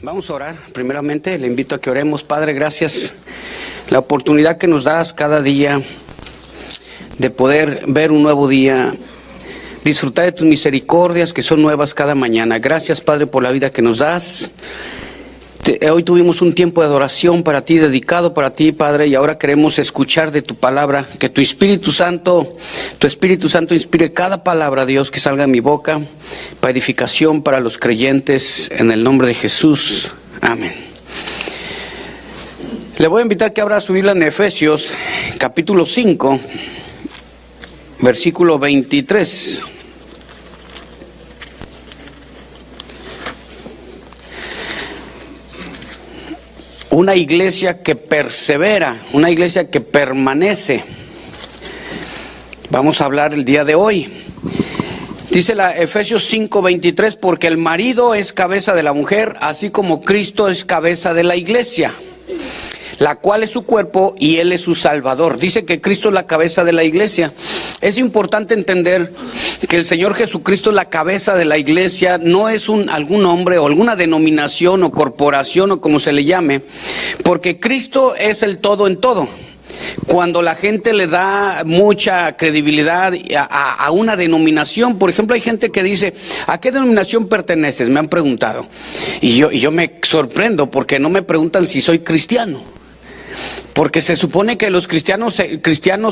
Vamos a orar. Primeramente le invito a que oremos. Padre, gracias la oportunidad que nos das cada día de poder ver un nuevo día, disfrutar de tus misericordias que son nuevas cada mañana. Gracias, Padre, por la vida que nos das. Hoy tuvimos un tiempo de adoración para ti, dedicado para ti, Padre, y ahora queremos escuchar de tu palabra. Que tu Espíritu Santo inspire cada palabra, Dios, que salga de mi boca, para edificación para los creyentes, en el nombre de Jesús. Amén. Le voy a invitar que abra su Biblia en Efesios, capítulo 5, versículo 23. Una iglesia que persevera, una iglesia que permanece. Vamos a hablar el día de hoy. Dice la Efesios 5:23, porque el marido es cabeza de la mujer, así como Cristo es cabeza de la iglesia, la cual es su cuerpo y Él es su Salvador. Dice que Cristo es la cabeza de la iglesia. Es importante entender que el Señor Jesucristo es la cabeza de la iglesia, no es algún hombre o alguna denominación o corporación o como se le llame, porque Cristo es el todo en todo. Cuando la gente le da mucha credibilidad a una denominación, por ejemplo, hay gente que dice, ¿a qué denominación perteneces? Me han preguntado. Y yo me sorprendo porque no me preguntan si soy cristiano. Porque se supone que los cristianos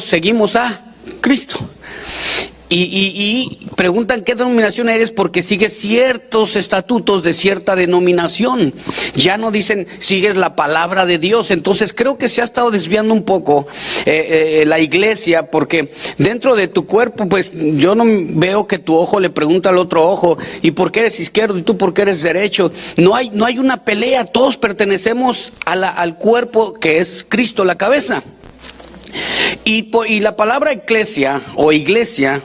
seguimos a Cristo. Y preguntan qué denominación eres porque sigues ciertos estatutos de cierta denominación. Ya no dicen sigues la palabra de Dios. Entonces creo que se ha estado desviando un poco la iglesia, porque dentro de tu cuerpo, pues yo no veo que tu ojo le pregunta al otro ojo, ¿y por qué eres izquierdo y tú por qué eres derecho? No hay una pelea, todos pertenecemos al cuerpo que es Cristo, la cabeza. Y la palabra eclesia o iglesia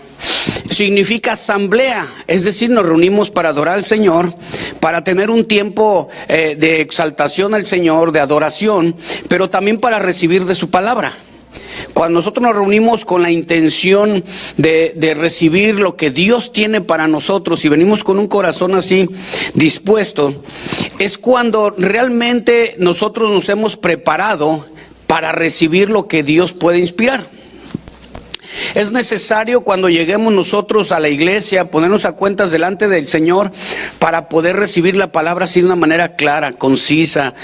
significa asamblea, es decir, nos reunimos para adorar al Señor, para tener un tiempo de exaltación al Señor, de adoración, pero también para recibir de su palabra. Cuando nosotros nos reunimos con la intención de recibir lo que Dios tiene para nosotros y venimos con un corazón así dispuesto, es cuando realmente nosotros nos hemos preparado para recibir lo que Dios puede inspirar. Es necesario cuando lleguemos nosotros a la iglesia ponernos a cuentas delante del Señor para poder recibir la palabra así de una manera clara, concisa.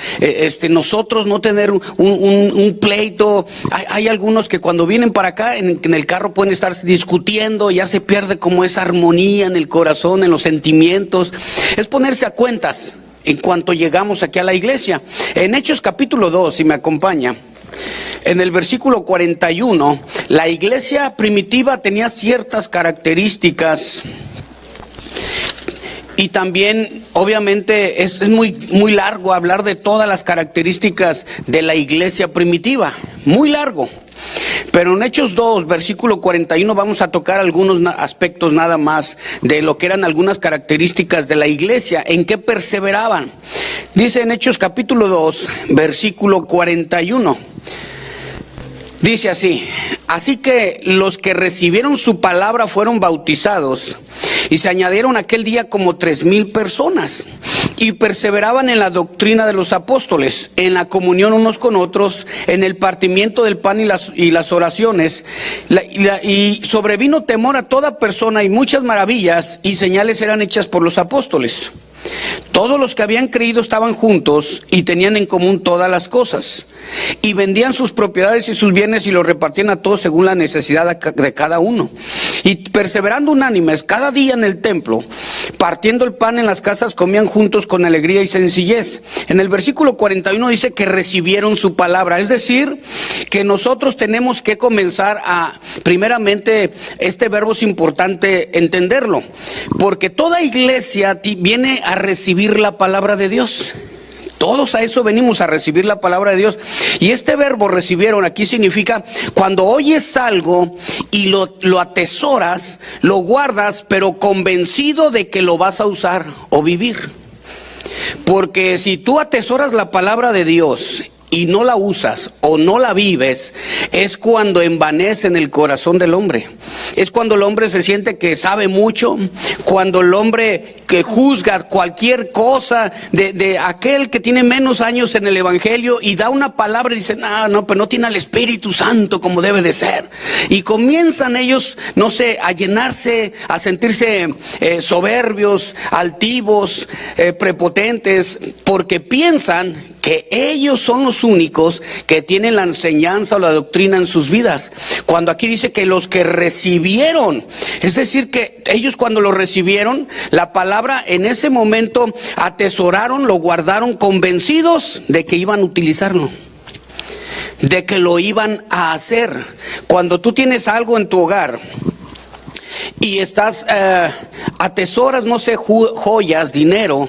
Nosotros no tener un pleito. Hay algunos que cuando vienen para acá en el carro pueden estar discutiendo, ya se pierde como esa armonía en el corazón, en los sentimientos. Es ponerse a cuentas en cuanto llegamos aquí a la iglesia. En Hechos capítulo 2, si me acompaña, en el versículo 41, la iglesia primitiva tenía ciertas características y también, obviamente, es muy largo hablar de todas las características de la iglesia primitiva, muy largo. Pero en Hechos 2, versículo 41, vamos a tocar algunos aspectos nada más de lo que eran algunas características de la iglesia, en qué perseveraban. Dice en Hechos capítulo 2, versículo 41. Dice así: así que los que recibieron su palabra fueron bautizados, y se añadieron aquel día como 3,000 personas, y perseveraban en la doctrina de los apóstoles, en la comunión unos con otros, en el partimiento del pan y las oraciones, y sobrevino temor a toda persona, y muchas maravillas y señales eran hechas por los apóstoles. Todos los que habían creído estaban juntos y tenían en común todas las cosas, y vendían sus propiedades y sus bienes y los repartían a todos según la necesidad de cada uno. Y perseverando unánimes cada día en el templo, partiendo el pan en las casas, comían juntos con alegría y sencillez. En el versículo 41 dice que recibieron su palabra, es decir, que nosotros tenemos que comenzar primeramente, este verbo es importante entenderlo, porque toda iglesia viene a recibir la palabra de Dios. Todos a eso venimos, a recibir la palabra de Dios. Y este verbo recibieron aquí significa cuando oyes algo y lo atesoras, lo guardas, pero convencido de que lo vas a usar o vivir. Porque si tú atesoras la palabra de Dios y no la usas o no la vives, es cuando envanece en el corazón del hombre. Es cuando el hombre se siente que sabe mucho, cuando el hombre que juzga cualquier cosa de aquel que tiene menos años en el evangelio y da una palabra y dice, no, pero no tiene al Espíritu Santo como debe de ser. Y comienzan ellos, no sé, a llenarse, a sentirse soberbios, altivos, prepotentes, porque piensan que ellos son los únicos que tienen la enseñanza o la doctrina en sus vidas. Cuando aquí dice que los que recibieron, es decir, que ellos cuando lo recibieron, la palabra en ese momento atesoraron, lo guardaron convencidos de que iban a utilizarlo, de que lo iban a hacer. Cuando tú tienes algo en tu hogar y estás, atesoras, no sé, joyas, dinero,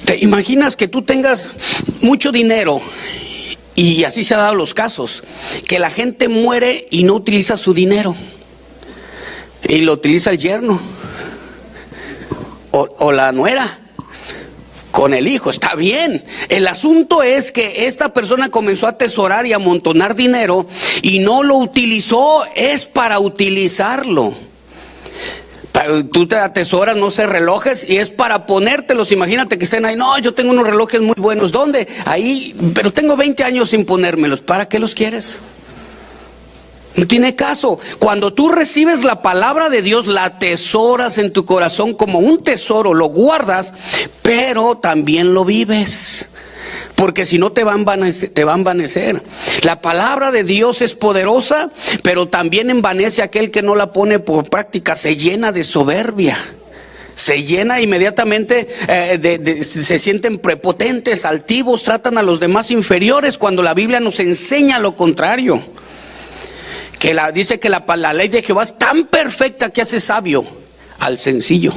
¿te imaginas que tú tengas mucho dinero? Y así se han dado los casos, que la gente muere y no utiliza su dinero, y lo utiliza el yerno o la nuera con el hijo. Está bien, el asunto es que esta persona comenzó a atesorar y a amontonar dinero y no lo utilizó, es para utilizarlo. Tú te atesoras, no sé, relojes, y es para ponértelos. Imagínate que estén ahí, no, yo tengo unos relojes muy buenos. ¿Dónde? Ahí, pero tengo 20 años sin ponérmelos. ¿Para qué los quieres? No tiene caso. Cuando tú recibes la palabra de Dios, la atesoras en tu corazón como un tesoro, lo guardas, pero también lo vives. Porque si no te va a envanecer. La palabra de Dios es poderosa, pero también envanece a aquel que no la pone por práctica. Se llena de soberbia. Se llena inmediatamente, se sienten prepotentes, altivos, tratan a los demás inferiores, cuando la Biblia nos enseña lo contrario. Dice que la ley de Jehová es tan perfecta que hace sabio al sencillo.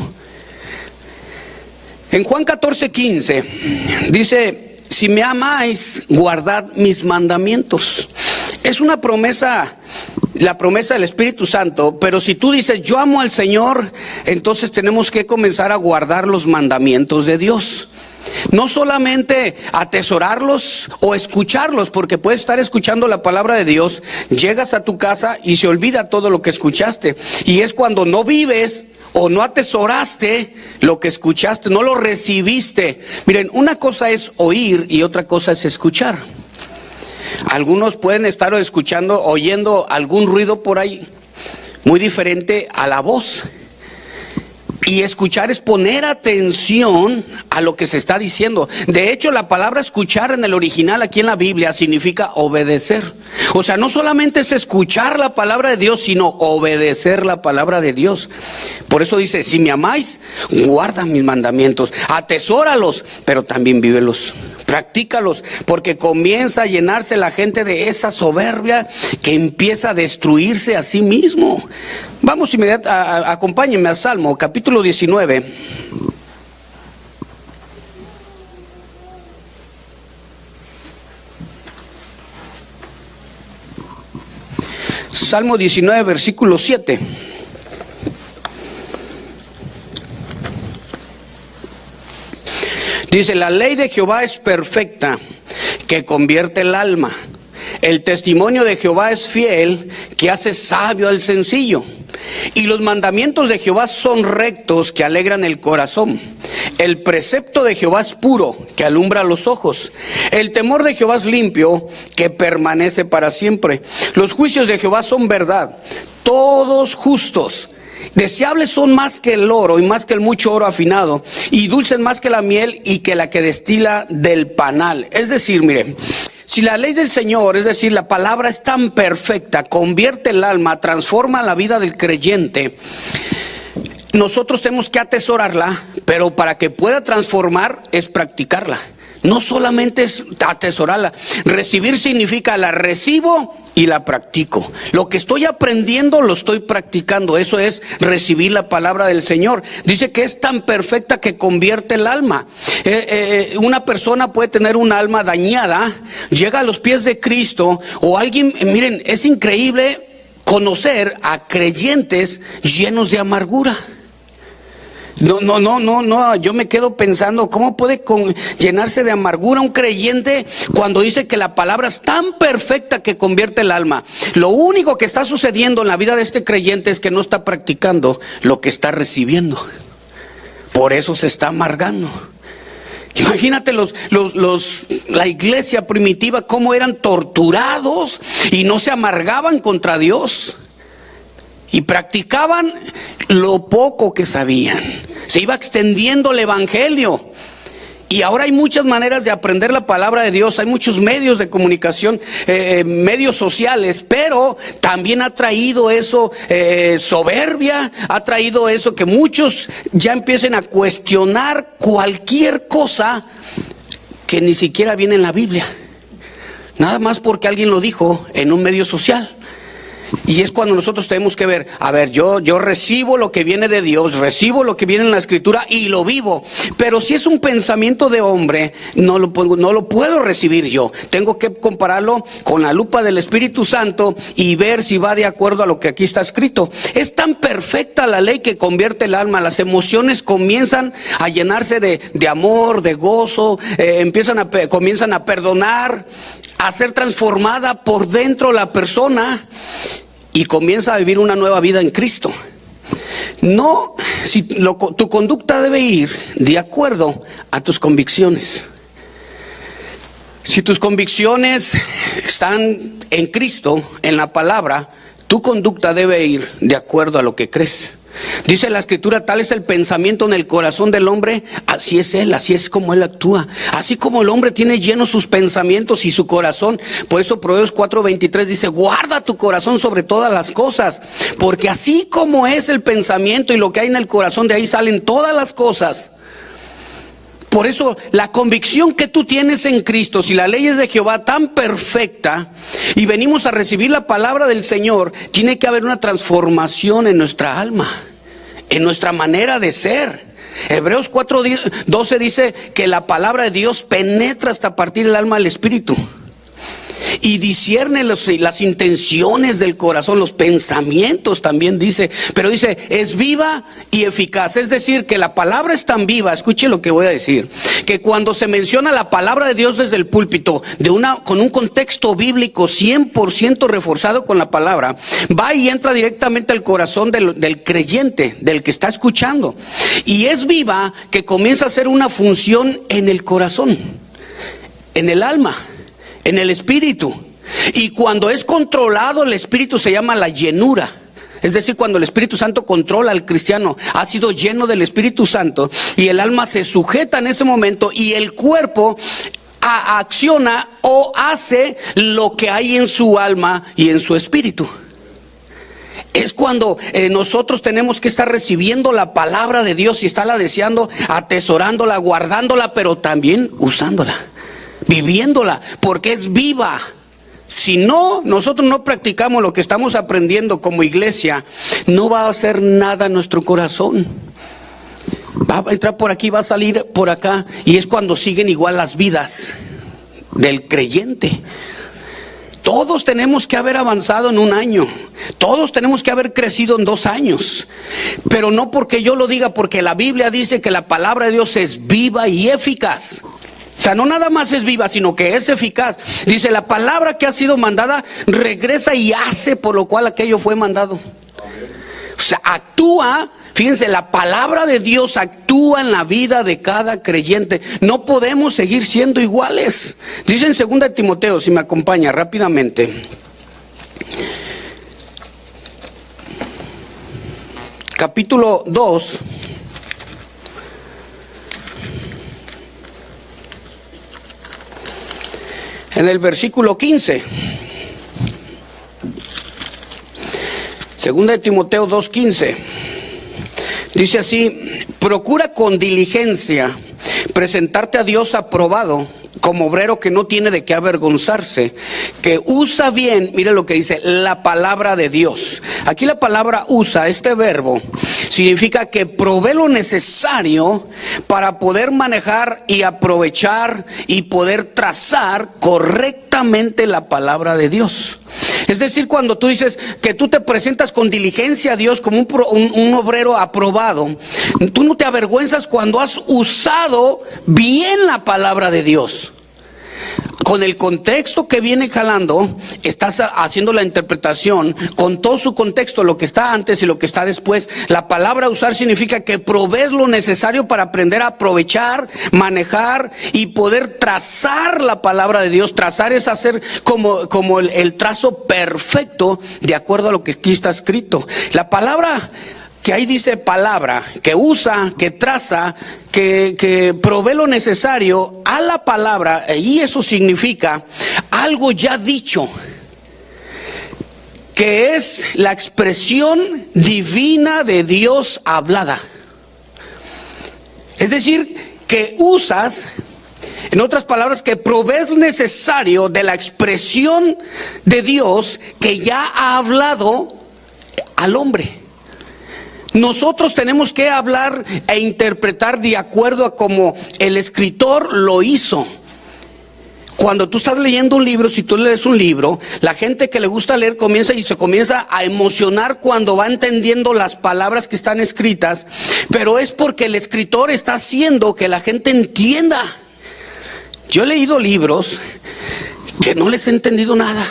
En Juan 14:15 dice: si me amáis, guardad mis mandamientos. Es una promesa, la promesa del Espíritu Santo, pero si tú dices, yo amo al Señor, entonces tenemos que comenzar a guardar los mandamientos de Dios. No solamente atesorarlos o escucharlos, porque puedes estar escuchando la palabra de Dios, llegas a tu casa y se olvida todo lo que escuchaste. Y es cuando no vives o no atesoraste lo que escuchaste, no lo recibiste. Miren, una cosa es oír y otra cosa es escuchar. Algunos pueden estar oyendo algún ruido por ahí muy diferente a la voz. Y escuchar es poner atención a lo que se está diciendo. De hecho, la palabra escuchar en el original aquí en la Biblia significa obedecer. O sea, no solamente es escuchar la palabra de Dios, sino obedecer la palabra de Dios. Por eso dice, si me amáis, guarda mis mandamientos, atesóralos, pero también vívelos. Practícalos, porque comienza a llenarse la gente de esa soberbia que empieza a destruirse a sí mismo. Vamos inmediatamente, acompáñenme a Salmo, capítulo 19. Salmo 19, versículo 7. Dice, la ley de Jehová es perfecta, que convierte el alma. El testimonio de Jehová es fiel, que hace sabio al sencillo. Y los mandamientos de Jehová son rectos, que alegran el corazón. El precepto de Jehová es puro, que alumbra los ojos. El temor de Jehová es limpio, que permanece para siempre. Los juicios de Jehová son verdad, todos justos. Deseables son más que el oro y más que el mucho oro afinado, y dulces más que la miel y que la que destila del panal. Es decir, mire, si la ley del Señor, es decir, la palabra es tan perfecta, convierte el alma, transforma la vida del creyente, nosotros tenemos que atesorarla, pero para que pueda transformar es practicarla. No solamente es atesorarla. Recibir significa la recibo y la practico. Lo que estoy aprendiendo lo estoy practicando. Eso es recibir la palabra del Señor. Dice que es tan perfecta que convierte el alma. Una persona puede tener un alma dañada, llega a los pies de Cristo, o alguien, miren, es increíble conocer a creyentes llenos de amargura. No, yo me quedo pensando, ¿cómo puede llenarse de amargura un creyente cuando dice que la palabra es tan perfecta que convierte el alma? Lo único que está sucediendo en la vida de este creyente es que no está practicando lo que está recibiendo. Por eso se está amargando. Imagínate la iglesia primitiva, cómo eran torturados y no se amargaban contra Dios. Y practicaban lo poco que sabían. Se iba extendiendo el evangelio. Y ahora hay muchas maneras de aprender la palabra de Dios. Hay muchos medios de comunicación, medios sociales. Pero también ha traído eso soberbia. Ha traído eso que muchos ya empiecen a cuestionar cualquier cosa que ni siquiera viene en la Biblia. Nada más porque alguien lo dijo en un medio social. Y es cuando nosotros tenemos que ver, a ver, yo recibo lo que viene de Dios, recibo lo que viene en la Escritura y lo vivo. Pero si es un pensamiento de hombre, no lo puedo recibir yo. Tengo que compararlo con la lupa del Espíritu Santo y ver si va de acuerdo a lo que aquí está escrito. Es tan perfecta la ley que convierte el alma. Las emociones comienzan a llenarse de amor, de gozo, comienzan a perdonar, a ser transformada por dentro la persona y comienza a vivir una nueva vida en Cristo. Tu conducta debe ir de acuerdo a tus convicciones. Si tus convicciones están en Cristo, en la palabra, tu conducta debe ir de acuerdo a lo que crees. Dice la Escritura, tal es el pensamiento en el corazón del hombre, así es él, así es como él actúa. Así como el hombre tiene llenos sus pensamientos y su corazón. Por eso Proverbios 4:23 dice, guarda tu corazón sobre todas las cosas, porque así como es el pensamiento y lo que hay en el corazón, de ahí salen todas las cosas. Por eso la convicción que tú tienes en Cristo, si la ley es de Jehová tan perfecta y venimos a recibir la palabra del Señor, tiene que haber una transformación en nuestra alma, en nuestra manera de ser. Hebreos 4:12 dice que la palabra de Dios penetra hasta partir el alma al espíritu y discierne las intenciones del corazón, los pensamientos también dice. Pero dice, es viva y eficaz. Es decir, que la palabra es tan viva, escuche lo que voy a decir, que cuando se menciona la palabra de Dios desde el púlpito, con un contexto bíblico 100% reforzado con la palabra, va y entra directamente al corazón del creyente, del que está escuchando. Y es viva, que comienza a hacer una función en el corazón, en el alma, en el espíritu. Y cuando es controlado el espíritu se llama la llenura. Es decir, cuando el Espíritu Santo controla al cristiano, ha sido lleno del Espíritu Santo y el alma se sujeta en ese momento y el cuerpo acciona o hace lo que hay en su alma y en su espíritu. Es cuando nosotros tenemos que estar recibiendo la palabra de Dios y estarla deseando, atesorándola, guardándola, pero también usándola, viviéndola, porque es viva. Si no, nosotros no practicamos lo que estamos aprendiendo como iglesia, no va a hacer nada en nuestro corazón. Va a entrar por aquí, va a salir por acá, y es cuando siguen igual las vidas del creyente. Todos tenemos que haber avanzado en un año, todos tenemos que haber crecido en 2 años, pero no porque yo lo diga, porque la Biblia dice que la palabra de Dios es viva y eficaz. O sea, no nada más es viva, sino que es eficaz. Dice, la palabra que ha sido mandada regresa y hace por lo cual aquello fue mandado. O sea, actúa. Fíjense, la palabra de Dios actúa en la vida de cada creyente. No podemos seguir siendo iguales. Dice en 2 Timoteo, si me acompaña rápidamente. Capítulo 2. En el versículo 15. 2 Timoteo 2:15. Dice así, procura con diligencia presentarte a Dios aprobado, como obrero que no tiene de qué avergonzarse, que usa bien, mire lo que dice, la palabra de Dios. Aquí la palabra usa, este verbo, significa que provee lo necesario para poder manejar y aprovechar y poder trazar correctamente la palabra de Dios. Es decir, cuando tú dices que tú te presentas con diligencia a Dios como un obrero aprobado, tú no te avergüenzas cuando has usado bien la palabra de Dios. Con el contexto que viene jalando, estás haciendo la interpretación con todo su contexto, lo que está antes y lo que está después. La palabra usar significa que provees lo necesario para aprender a aprovechar, manejar y poder trazar la palabra de Dios. Trazar es hacer como el trazo perfecto de acuerdo a lo que aquí está escrito. La palabra que ahí dice palabra, que usa, que traza, que provee lo necesario a la palabra, y eso significa algo ya dicho, que es la expresión divina de Dios hablada. Es decir, que usas, en otras palabras, que provees lo necesario de la expresión de Dios que ya ha hablado al hombre. Nosotros tenemos que hablar e interpretar de acuerdo a como el escritor lo hizo. Cuando tú estás leyendo un libro, si tú lees un libro, la gente que le gusta leer se comienza a emocionar cuando va entendiendo las palabras que están escritas, pero es porque el escritor está haciendo que la gente entienda. Yo he leído libros que no les he entendido nada,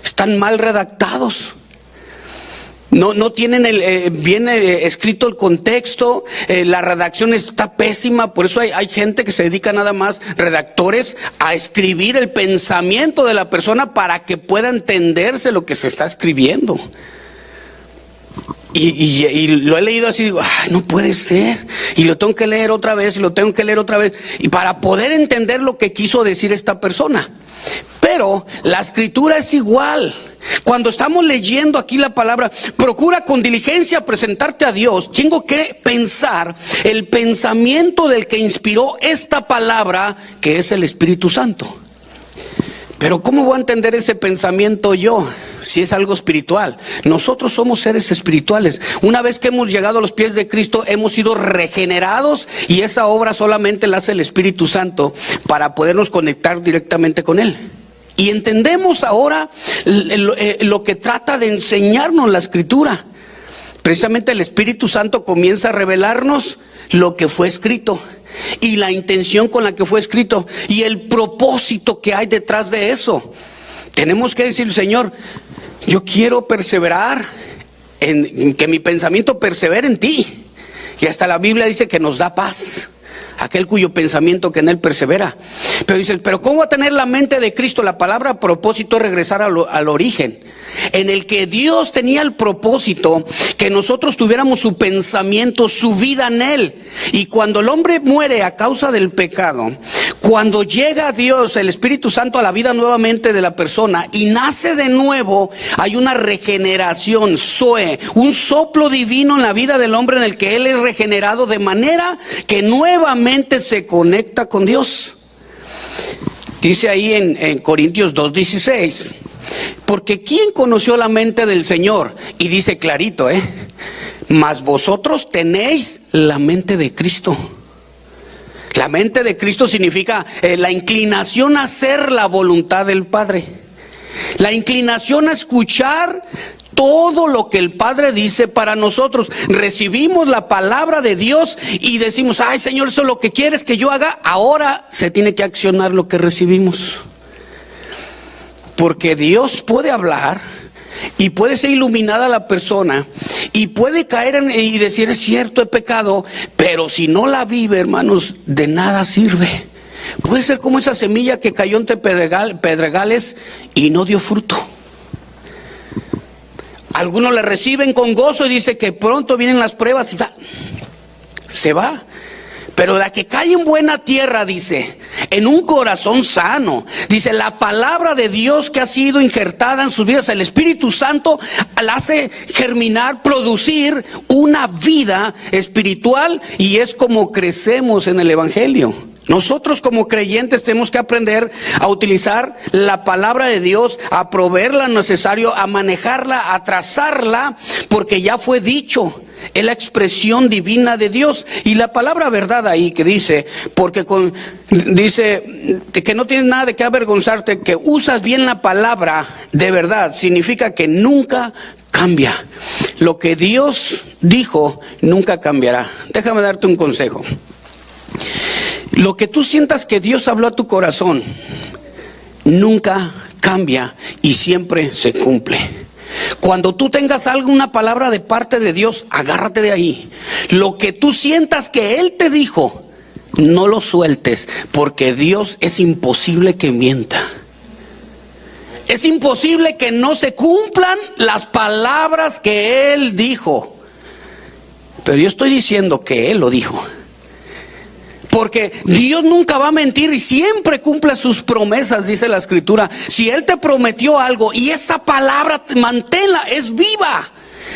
están mal redactados. No tienen bien escrito el contexto, la redacción está pésima, por eso hay gente que se dedica nada más, redactores, a escribir el pensamiento de la persona para que pueda entenderse lo que se está escribiendo. Y lo he leído así, digo, ay, no puede ser, y lo tengo que leer otra vez, y lo tengo que leer otra vez, y para poder entender lo que quiso decir esta persona. Pero la escritura es igual. Cuando estamos leyendo aquí la palabra, procura con diligencia presentarte a Dios. Tengo que pensar el pensamiento del que inspiró esta palabra, que es el Espíritu Santo. Pero ¿cómo voy a entender ese pensamiento yo? Si es algo espiritual. Nosotros somos seres espirituales. Una vez que hemos llegado a los pies de Cristo, hemos sido regenerados, y esa obra solamente la hace el Espíritu Santo para podernos conectar directamente con Él. Y entendemos ahora lo que trata de enseñarnos la Escritura. Precisamente el Espíritu Santo comienza a revelarnos lo que fue escrito y la intención con la que fue escrito y el propósito que hay detrás de eso. Tenemos que decir, Señor, yo quiero perseverar en que mi pensamiento persevere en ti. Y hasta la Biblia dice que nos da paz aquel cuyo pensamiento que en él persevera. Pero dices, pero ¿cómo va a tener la mente de Cristo? La palabra propósito es regresar al origen, en el que Dios tenía el propósito que nosotros tuviéramos su pensamiento, su vida en él. Y cuando el hombre muere a causa del pecado, cuando llega a Dios, el Espíritu Santo, a la vida nuevamente de la persona y nace de nuevo, hay una regeneración, zoe, un soplo divino en la vida del hombre, en el que él es regenerado de manera que nuevamente se conecta con Dios. Dice ahí en Corintios 2:16, porque ¿quién conoció la mente del Señor? Y dice clarito, mas vosotros tenéis la mente de Cristo. La mente de Cristo significa la inclinación a hacer la voluntad del Padre, la inclinación a escuchar todo lo que el Padre dice para nosotros. Recibimos la palabra de Dios y decimos, ay Señor, eso es lo que quieres que yo haga. Ahora se tiene que accionar lo que recibimos, porque Dios puede hablar y puede ser iluminada la persona y puede caer y decir, es cierto, he pecado, pero si no la vive, hermanos, de nada sirve. Puede ser como esa semilla que cayó entre pedregales y no dio fruto. Algunos le reciben con gozo y dice que pronto vienen las pruebas y se va. Pero la que cae en buena tierra, dice, en un corazón sano, dice, la palabra de Dios que ha sido injertada en sus vidas, el Espíritu Santo la hace germinar, producir una vida espiritual, y es como crecemos en el Evangelio. Nosotros como creyentes tenemos que aprender a utilizar la palabra de Dios, a proveerla necesario, a manejarla, a trazarla, porque ya fue dicho. Es la expresión divina de Dios. Y la palabra verdad ahí que dice, porque dice que no tienes nada de qué avergonzarte, que usas bien la palabra de verdad significa que nunca cambia. Lo que Dios dijo nunca cambiará. Déjame darte un consejo. Lo que tú sientas que Dios habló a tu corazón nunca cambia y siempre se cumple. Cuando tú tengas alguna palabra de parte de Dios, agárrate de ahí. Lo que tú sientas que Él te dijo, no lo sueltes, porque Dios es imposible que mienta. Es imposible que no se cumplan las palabras que Él dijo. Pero yo estoy diciendo que Él lo dijo. Porque Dios nunca va a mentir y siempre cumple sus promesas, dice la Escritura. Si Él te prometió algo y esa palabra, manténla, es viva.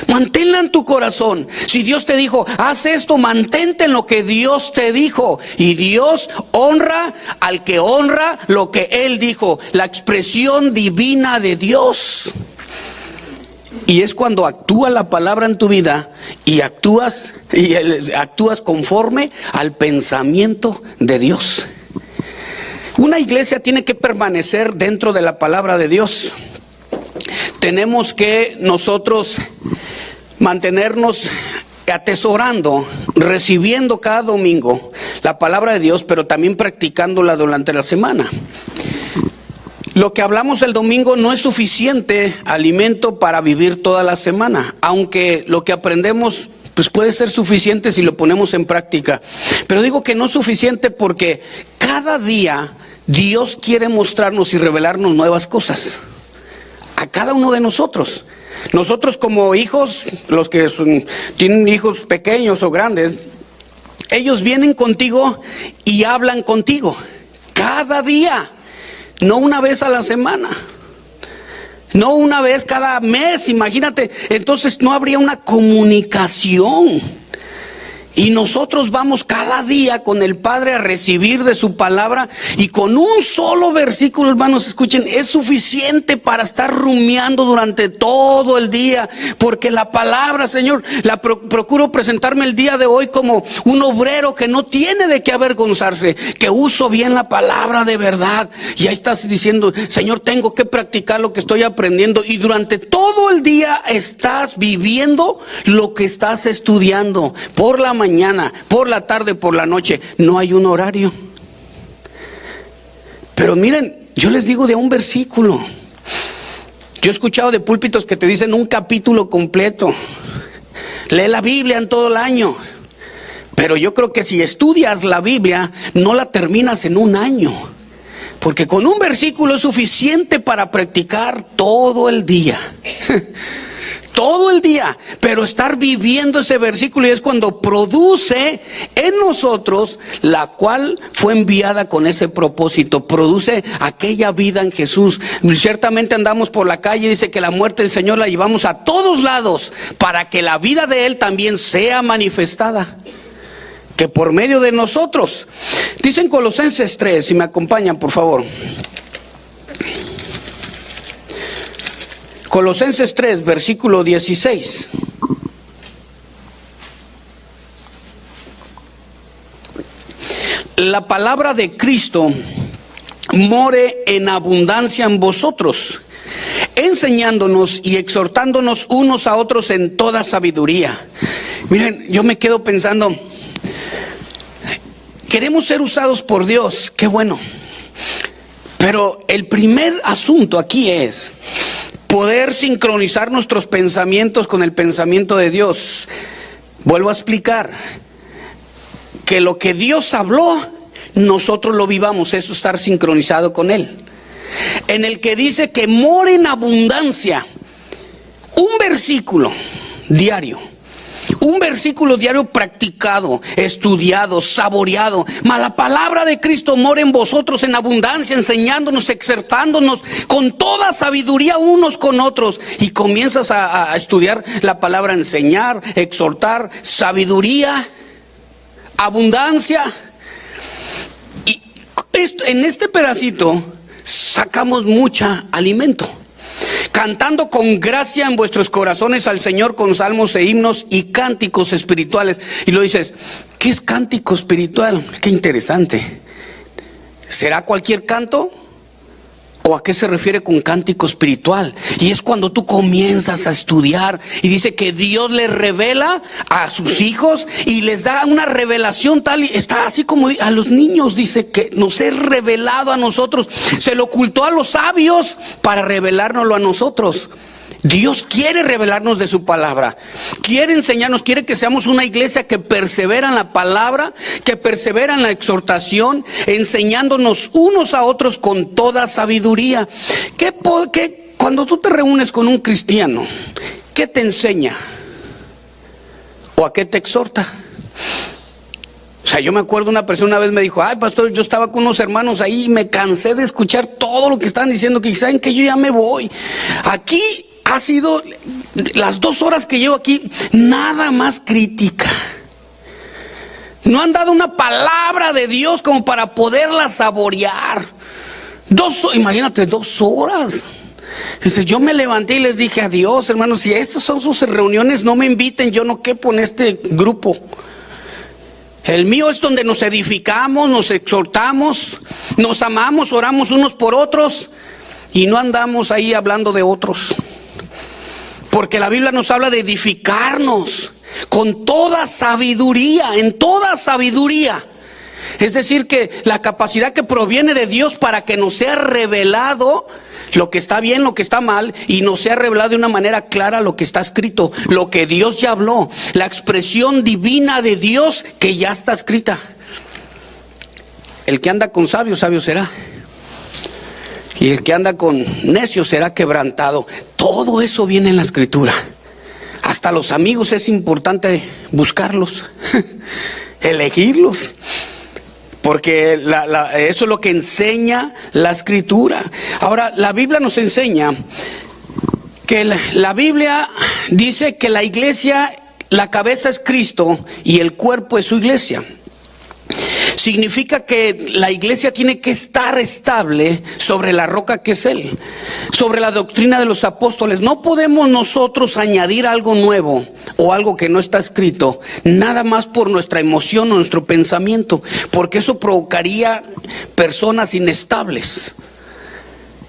Manténla en tu corazón. Si Dios te dijo, haz esto, mantente en lo que Dios te dijo. Y Dios honra al que honra lo que Él dijo. La expresión divina de Dios. Y es cuando actúa la palabra en tu vida y actúas conforme al pensamiento de Dios. Una iglesia tiene que permanecer dentro de la palabra de Dios. Tenemos que nosotros mantenernos atesorando, recibiendo cada domingo la palabra de Dios, pero también practicándola durante la semana. Lo que hablamos el domingo no es suficiente alimento para vivir toda la semana, aunque lo que aprendemos pues puede ser suficiente si lo ponemos en práctica. Pero digo que no es suficiente porque cada día Dios quiere mostrarnos y revelarnos nuevas cosas a cada uno de nosotros. Nosotros como hijos, los que tienen hijos pequeños o grandes, ellos vienen contigo y hablan contigo cada día. No una vez a la semana, no una vez cada mes, imagínate. Entonces no habría una comunicación. Y nosotros vamos cada día con el Padre a recibir de su palabra. Y con un solo versículo, hermanos, escuchen, es suficiente para estar rumiando durante todo el día. Porque la palabra, Señor, procuro presentarme el día de hoy como un obrero que no tiene de qué avergonzarse, que uso bien la palabra de verdad. Y ahí estás diciendo, Señor, tengo que practicar lo que estoy aprendiendo. Y durante todo el día estás viviendo lo que estás estudiando. Por la mañana, por la tarde, por la noche. No hay un horario. Pero miren, yo les digo de un versículo. Yo he escuchado de púlpitos que te dicen un capítulo completo. Lee la Biblia en todo el año. Pero yo creo que si estudias la Biblia, no la terminas en un año. Porque con un versículo es suficiente para practicar todo el día. Todo el día, pero estar viviendo ese versículo, y es cuando produce en nosotros, la cual fue enviada con ese propósito, produce aquella vida en Jesús. Ciertamente andamos por la calle, dice que la muerte del Señor la llevamos a todos lados, para que la vida de Él también sea manifestada, que por medio de nosotros. Dicen Colosenses 3, si me acompañan por favor. Colosenses 3, versículo 16. La palabra de Cristo more en abundancia en vosotros, enseñándonos y exhortándonos unos a otros en toda sabiduría. Miren, yo me quedo pensando, queremos ser usados por Dios, qué bueno. Pero el primer asunto aquí es poder sincronizar nuestros pensamientos con el pensamiento de Dios. Vuelvo a explicar que lo que Dios habló, nosotros lo vivamos, eso estar sincronizado con Él. En el que dice que more en abundancia, un versículo diario. Un versículo diario practicado, estudiado, saboreado. Mas la palabra de Cristo mora en vosotros en abundancia, enseñándonos, exhortándonos con toda sabiduría unos con otros. Y comienzas a estudiar la palabra, enseñar, exhortar, sabiduría, abundancia. Y en este pedacito sacamos mucha alimento. Cantando con gracia en vuestros corazones al Señor con salmos e himnos y cánticos espirituales. Y lo dices, ¿qué es cántico espiritual? Qué interesante. ¿Será cualquier canto? ¿O a qué se refiere con cántico espiritual? Y es cuando tú comienzas a estudiar y dice que Dios les revela a sus hijos y les da una revelación tal, y está así como a los niños, dice que nos es revelado a nosotros. Se lo ocultó a los sabios para revelárnoslo a nosotros. Dios quiere revelarnos de su palabra, quiere enseñarnos, quiere que seamos una iglesia que persevera en la palabra, que persevera en la exhortación, enseñándonos unos a otros con toda sabiduría. Cuando tú te reúnes con un cristiano, ¿qué te enseña? ¿O a qué te exhorta? O sea, yo me acuerdo, una persona una vez me dijo: ay, pastor, yo estaba con unos hermanos ahí y me cansé de escuchar todo lo que estaban diciendo, que saben que yo ya me voy. Aquí ha sido, las 2 horas que llevo aquí, nada más crítica. No han dado una palabra de Dios como para poderla saborear. Imagínate, 2 horas. Dice, yo me levanté y les dije: adiós, hermanos, si estas son sus reuniones, no me inviten, yo no quepo en este grupo. El mío es donde nos edificamos, nos exhortamos, nos amamos, oramos unos por otros y no andamos ahí hablando de otros. Porque la Biblia nos habla de edificarnos con toda sabiduría, en toda sabiduría. Es decir, que la capacidad que proviene de Dios para que nos sea revelado lo que está bien, lo que está mal, y nos sea revelado de una manera clara lo que está escrito, lo que Dios ya habló, la expresión divina de Dios que ya está escrita. El que anda con sabios, sabio será. Y el que anda con necio será quebrantado. Todo eso viene en la escritura. Hasta los amigos es importante buscarlos, elegirlos. Porque eso es lo que enseña la escritura. Ahora, la Biblia nos enseña que la Biblia dice que la iglesia, la cabeza es Cristo y el cuerpo es su iglesia. Significa que la iglesia tiene que estar estable sobre la roca que es Él, sobre la doctrina de los apóstoles. No podemos nosotros añadir algo nuevo o algo que no está escrito, nada más por nuestra emoción o nuestro pensamiento, porque eso provocaría personas inestables,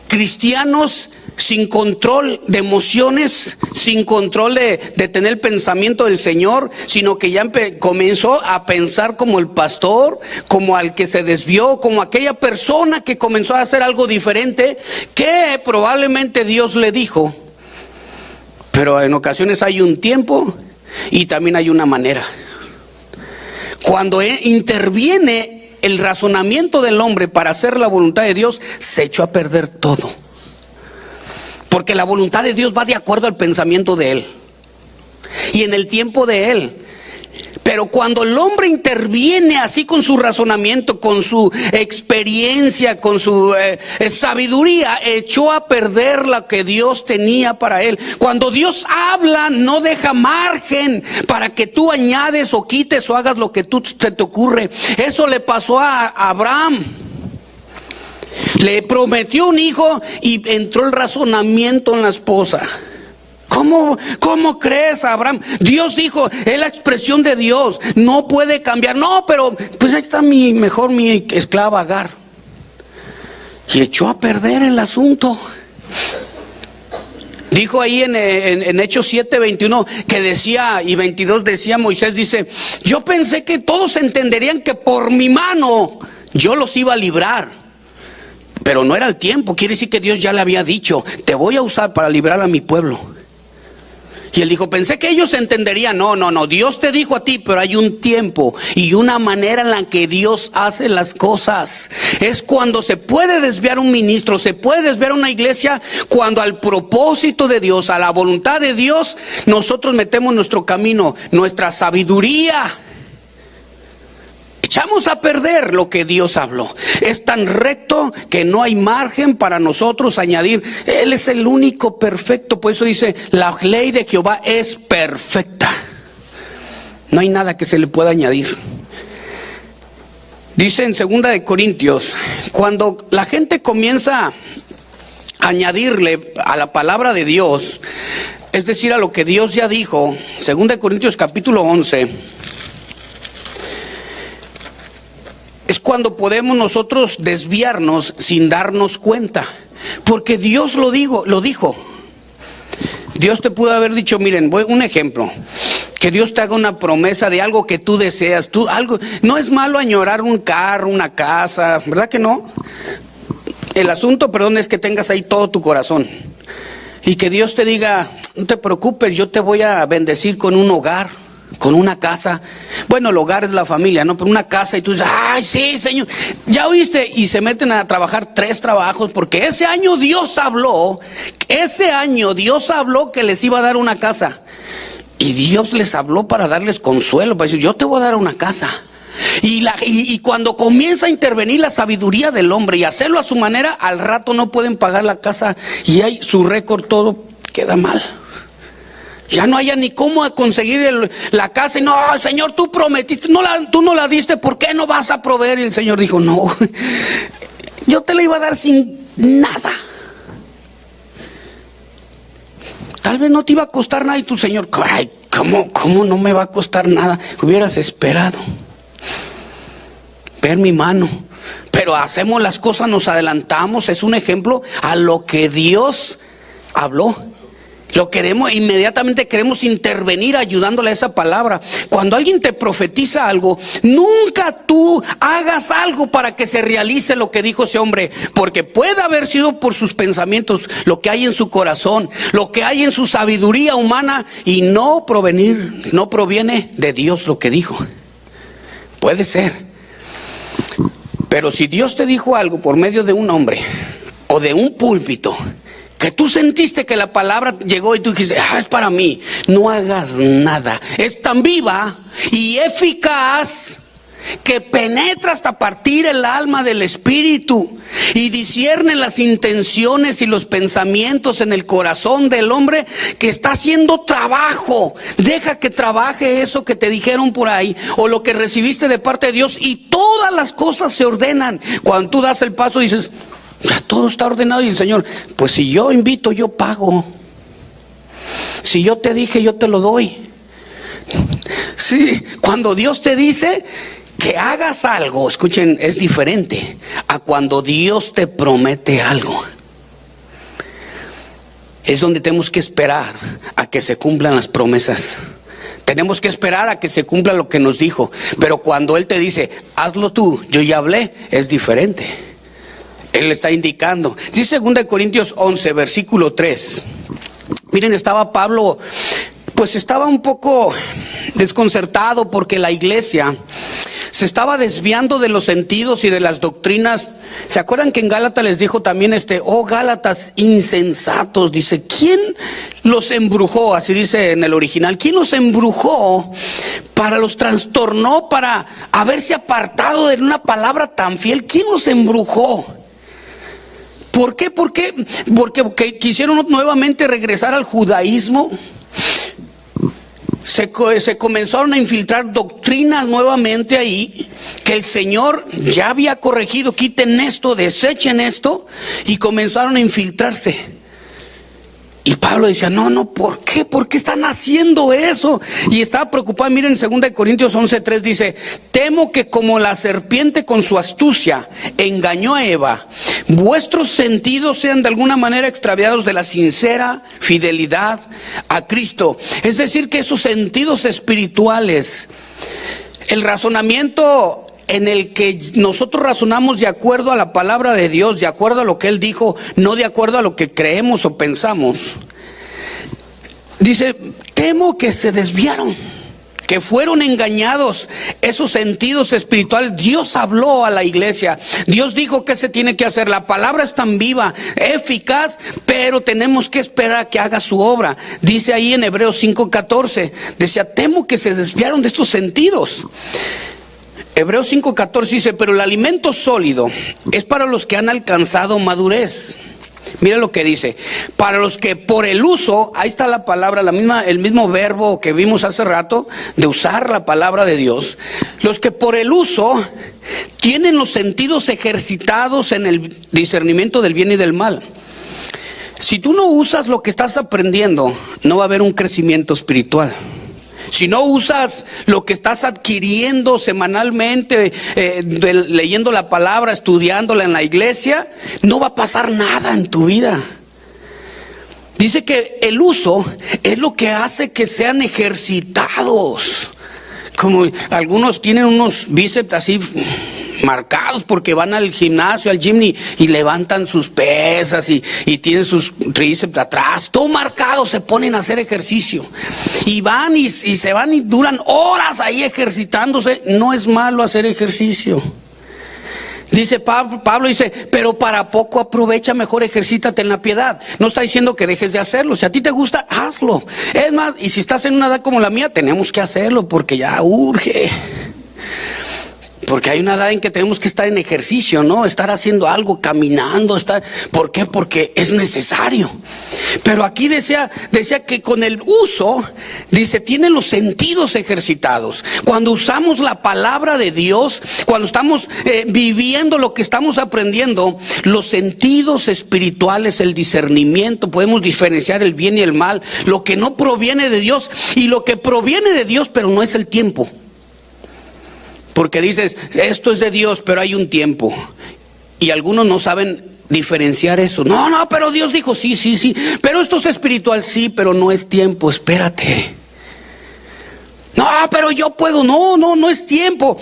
cristianos sin control de emociones, sin control de tener el pensamiento del Señor, sino que ya comenzó a pensar como el pastor, como al que se desvió, como aquella persona que comenzó a hacer algo diferente que probablemente Dios le dijo. Pero en ocasiones hay un tiempo y también hay una manera. Cuando interviene el razonamiento del hombre para hacer la voluntad de Dios, se echó a perder todo. Porque la voluntad de Dios va de acuerdo al pensamiento de Él y en el tiempo de Él. Pero cuando el hombre interviene así con su razonamiento, con su experiencia, con su sabiduría, echó a perder lo que Dios tenía para él. Cuando Dios habla, no deja margen para que tú añades o quites o hagas lo que se te ocurre. Eso le pasó a Abraham. Le prometió un hijo y entró el razonamiento en la esposa. ¿Cómo crees, Abraham? Dios dijo, es la expresión de Dios, no puede cambiar. No, pero pues ahí está mi esclava Agar. Y echó a perder el asunto. Dijo ahí en Hechos 7:21 que decía, y 22 decía, Moisés dice: yo pensé que todos entenderían que por mi mano yo los iba a librar. Pero no era el tiempo. Quiere decir que Dios ya le había dicho: te voy a usar para librar a mi pueblo. Y él dijo: pensé que ellos entenderían. No, Dios te dijo a ti, pero hay un tiempo y una manera en la que Dios hace las cosas. Es cuando se puede desviar un ministro, se puede desviar una iglesia, cuando al propósito de Dios, a la voluntad de Dios, nosotros metemos nuestro camino, nuestra sabiduría. Echamos a perder lo que Dios habló. Es tan recto que no hay margen para nosotros añadir. Él es el único perfecto. Por eso dice, la ley de Jehová es perfecta. No hay nada que se le pueda añadir. Dice en 2 de Corintios, cuando la gente comienza a añadirle a la palabra de Dios, es decir, a lo que Dios ya dijo, 2 de Corintios capítulo 11, es cuando podemos nosotros desviarnos sin darnos cuenta. Porque Dios lo dijo. Dios te pudo haber dicho, miren, un ejemplo, que Dios te haga una promesa de algo que tú deseas, no es malo añorar un carro, una casa, ¿verdad que no? El asunto, perdón, es que tengas ahí todo tu corazón y que Dios te diga, no te preocupes, yo te voy a bendecir con un hogar, con una casa. Bueno, el hogar es la familia, ¿no? Pero una casa y tú dices, ay, sí, Señor, ya oíste, y se meten a trabajar 3 trabajos porque ese año Dios habló que les iba a dar una casa. Y Dios les habló para darles consuelo, para decir, yo te voy a dar una casa. Y cuando comienza a intervenir la sabiduría del hombre y hacerlo a su manera, al rato no pueden pagar la casa y ahí su récord todo queda mal. Ya no haya ni cómo conseguir la casa. Y no, Señor, tú prometiste, tú no la diste, ¿por qué no vas a proveer? Y el Señor dijo, no, yo te la iba a dar sin nada. Tal vez no te iba a costar nada y tu Señor, ay, ¿cómo no me va a costar nada? Hubieras esperado ver mi mano. Pero hacemos las cosas, nos adelantamos. Es un ejemplo a lo que Dios habló. Lo queremos, inmediatamente queremos intervenir ayudándole a esa palabra. Cuando alguien te profetiza algo, nunca tú hagas algo para que se realice lo que dijo ese hombre, porque puede haber sido por sus pensamientos, lo que hay en su corazón, lo que hay en su sabiduría humana, y no proviene de Dios lo que dijo. Puede ser. Pero si Dios te dijo algo por medio de un hombre o de un púlpito, que tú sentiste que la palabra llegó y tú dijiste, es para mí, no hagas nada. Es tan viva y eficaz que penetra hasta partir el alma del espíritu y discierne las intenciones y los pensamientos en el corazón del hombre que está haciendo trabajo. Deja que trabaje eso que te dijeron por ahí o lo que recibiste de parte de Dios, y todas las cosas se ordenan. Cuando tú das el paso dices, ya todo está ordenado, y el Señor, pues si yo invito, yo pago. Si yo te dije, yo te lo doy. Sí, cuando Dios te dice que hagas algo, escuchen, es diferente a cuando Dios te promete algo. Es donde tenemos que esperar a que se cumplan las promesas. Tenemos que esperar a que se cumpla lo que nos dijo. Pero cuando Él te dice, hazlo tú, yo ya hablé, es diferente. Él le está indicando. Dice 2 Corintios 11, versículo 3. Miren, estaba Pablo, pues estaba un poco desconcertado porque la iglesia se estaba desviando de los sentidos y de las doctrinas. ¿Se acuerdan que en Gálatas les dijo también oh Gálatas insensatos? Dice, ¿quién los embrujó? Así dice en el original. ¿Quién los embrujó? Los trastornó para haberse apartado de una palabra tan fiel. ¿Quién los embrujó? ¿Por qué? Porque quisieron nuevamente regresar al judaísmo. Se comenzaron a infiltrar doctrinas nuevamente ahí, que el Señor ya había corregido. Quiten esto, desechen esto, y comenzaron a infiltrarse. Y Pablo decía, no, ¿por qué? ¿Por qué están haciendo eso? Y estaba preocupado. Miren, 2 Corintios 11:3 dice, temo que como la serpiente con su astucia engañó a Eva, vuestros sentidos sean de alguna manera extraviados de la sincera fidelidad a Cristo. Es decir, que esos sentidos espirituales, el razonamiento en el que nosotros razonamos de acuerdo a la palabra de Dios, de acuerdo a lo que Él dijo, no de acuerdo a lo que creemos o pensamos. Dice, temo que se desviaron, que fueron engañados esos sentidos espirituales. Dios habló a la iglesia, Dios dijo que se tiene que hacer. La palabra es tan viva, eficaz, pero tenemos que esperar a que haga su obra. Dice ahí en Hebreos 5:14, decía, temo que se desviaron de estos sentidos. Hebreos 5:14 dice, pero el alimento sólido es para los que han alcanzado madurez. Mira lo que dice, para los que por el uso, ahí está la palabra, el mismo verbo que vimos hace rato, de usar la palabra de Dios. Los que por el uso tienen los sentidos ejercitados en el discernimiento del bien y del mal. Si tú no usas lo que estás aprendiendo, no va a haber un crecimiento espiritual. si no usas lo que estás adquiriendo semanalmente, leyendo la palabra, estudiándola en la iglesia, no va a pasar nada en tu vida. Dice que el uso es lo que hace que sean ejercitados. Como algunos tienen unos bíceps así marcados porque van al gimnasio, al gym y levantan sus pesas y tienen sus tríceps atrás, todo marcado, se ponen a hacer ejercicio y van y se van y duran horas ahí ejercitándose. No es malo hacer ejercicio. Dice Pablo dice, pero para poco aprovecha, mejor ejercítate en la piedad. No está diciendo que dejes de hacerlo. Si a ti te gusta, hazlo. Es más, y si estás en una edad como la mía, tenemos que hacerlo porque ya urge. Porque hay una edad en que tenemos que estar en ejercicio, ¿no? Estar haciendo algo, caminando, ¿Por qué? Porque es necesario. Pero aquí decía que con el uso, dice, tiene los sentidos ejercitados. Cuando usamos la palabra de Dios, cuando estamos viviendo lo que estamos aprendiendo, los sentidos espirituales, el discernimiento, podemos diferenciar el bien y el mal, lo que no proviene de Dios y lo que proviene de Dios, pero no es el tiempo. Porque dices, esto es de Dios, pero hay un tiempo. Y algunos no saben diferenciar eso. No, pero Dios dijo, sí. Pero esto es espiritual, sí, pero no es tiempo, espérate. No, pero yo puedo, no es tiempo.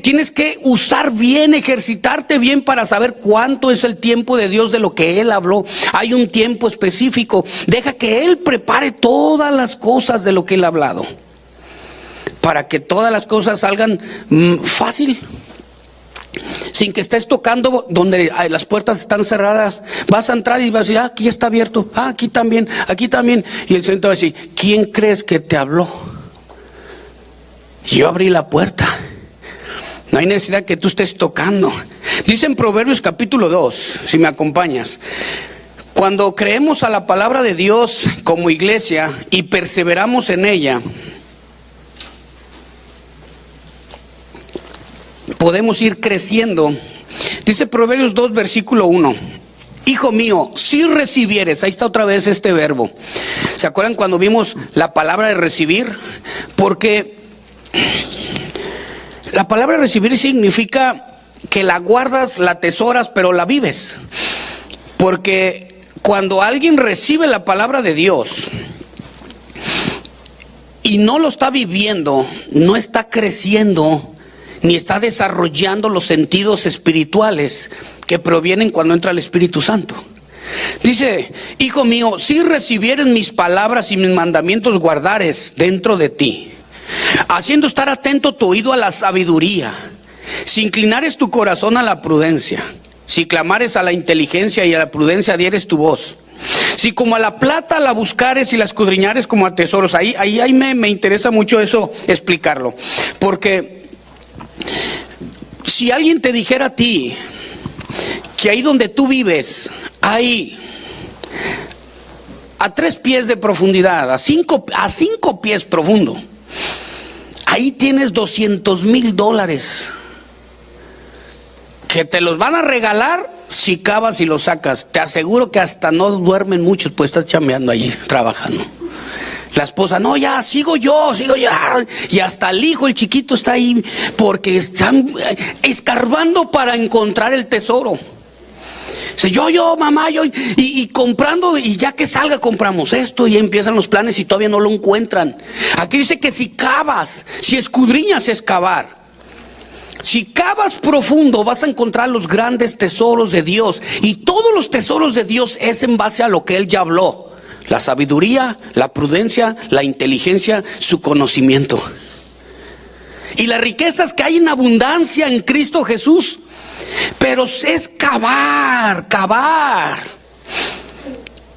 Tienes que usar bien, ejercitarte bien para saber cuánto es el tiempo de Dios de lo que Él habló. Hay un tiempo específico. Deja que Él prepare todas las cosas de lo que Él ha hablado, para que todas las cosas salgan fácil, sin que estés tocando donde las puertas están cerradas. Vas a entrar y vas a decir, aquí está abierto, aquí también. Y el Señor te va a decir, ¿quién crees que te habló? Yo abrí la puerta. No hay necesidad que tú estés tocando. Dice en Proverbios capítulo 2, si me acompañas, cuando creemos a la palabra de Dios como iglesia y perseveramos en ella, podemos ir creciendo. Dice Proverbios 2, versículo 1. Hijo mío, si recibieres, ahí está otra vez este verbo. ¿Se acuerdan cuando vimos la palabra de recibir? Porque la palabra recibir significa que la guardas, la atesoras, pero la vives. Porque cuando alguien recibe la palabra de Dios y no lo está viviendo, no está creciendo, ni está desarrollando los sentidos espirituales que provienen cuando entra el Espíritu Santo. Dice, hijo mío, si recibieres mis palabras y mis mandamientos guardares dentro de ti, haciendo estar atento tu oído a la sabiduría, si inclinares tu corazón a la prudencia, si clamares a la inteligencia y a la prudencia dieres tu voz, si como a la plata la buscares y la escudriñares como a tesoros. Ahí me interesa mucho eso explicarlo, porque si alguien te dijera a ti que ahí donde tú vives hay a 3 pies de profundidad, a 5 pies profundo, ahí tienes $200,000 que te los van a regalar si cavas y los sacas. Te aseguro que hasta no duermen muchos, pues estás chambeando allí, trabajando. La esposa, no, ya, sigo yo. Y hasta el hijo, el chiquito, está ahí porque están escarbando para encontrar el tesoro. Dice, yo, mamá, y comprando, y ya que salga compramos esto, y empiezan los planes y todavía no lo encuentran. Aquí dice que si cavas, si escudriñas es cavar. Si cavas profundo vas a encontrar los grandes tesoros de Dios. Y todos los tesoros de Dios es en base a lo que Él ya habló. La sabiduría, la prudencia, la inteligencia, su conocimiento. Y las riquezas que hay en abundancia en Cristo Jesús. Pero es cavar.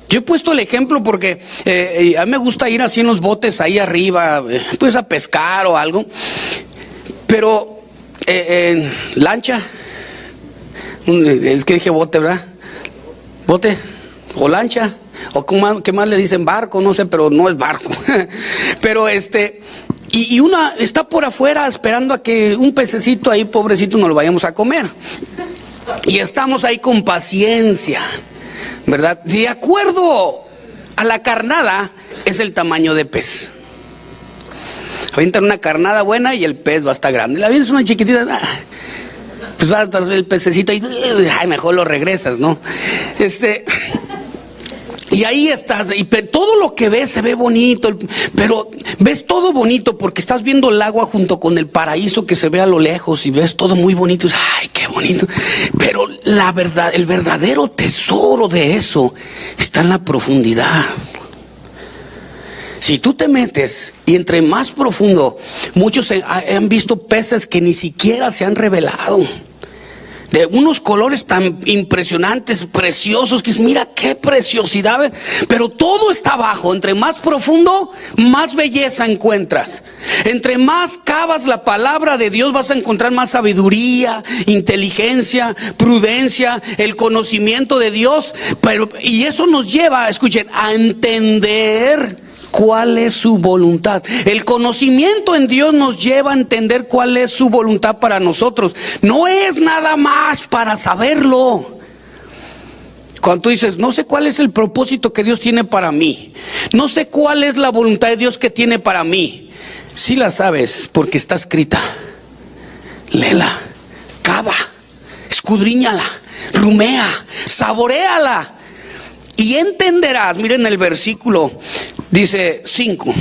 Yo he puesto el ejemplo porque a mí me gusta ir así en los botes ahí arriba, pues a pescar o algo. Pero en lancha, es que dije bote, ¿verdad? Bote o lancha. O ¿qué más le dicen? Barco, no sé, pero no es barco. Pero y una está por afuera esperando a que un pececito ahí, pobrecito, nos lo vayamos a comer. Y estamos ahí con paciencia, ¿verdad? De acuerdo a la carnada es el tamaño de pez. Avientan una carnada buena y el pez va a estar grande. La avientas una chiquitita, pues va a estar el pececito y ay, mejor lo regresas, ¿no? Y ahí estás, y todo lo que ves se ve bonito, pero ves todo bonito porque estás viendo el agua junto con el paraíso que se ve a lo lejos y ves todo muy bonito. Y dices, ay, qué bonito. Pero la verdad, el verdadero tesoro de eso está en la profundidad. Si tú te metes y entre más profundo, muchos han visto peces que ni siquiera se han revelado. De unos colores tan impresionantes, preciosos, que es, mira qué preciosidad, pero todo está abajo. Entre más profundo, más belleza encuentras. Entre más cavas la palabra de Dios, vas a encontrar más sabiduría, inteligencia, prudencia, el conocimiento de Dios. Y eso nos lleva, escuchen, a entender cuál es su voluntad. El conocimiento en Dios nos lleva a entender cuál es su voluntad para nosotros. No es nada más para saberlo. Cuando tú dices, no sé cuál es el propósito que Dios tiene para mí, no sé cuál es la voluntad de Dios que tiene para mí, sí la sabes porque está escrita. Léela, cava, escudriñala, rumea, saboréala y entenderás. Miren el versículo. Dice 5.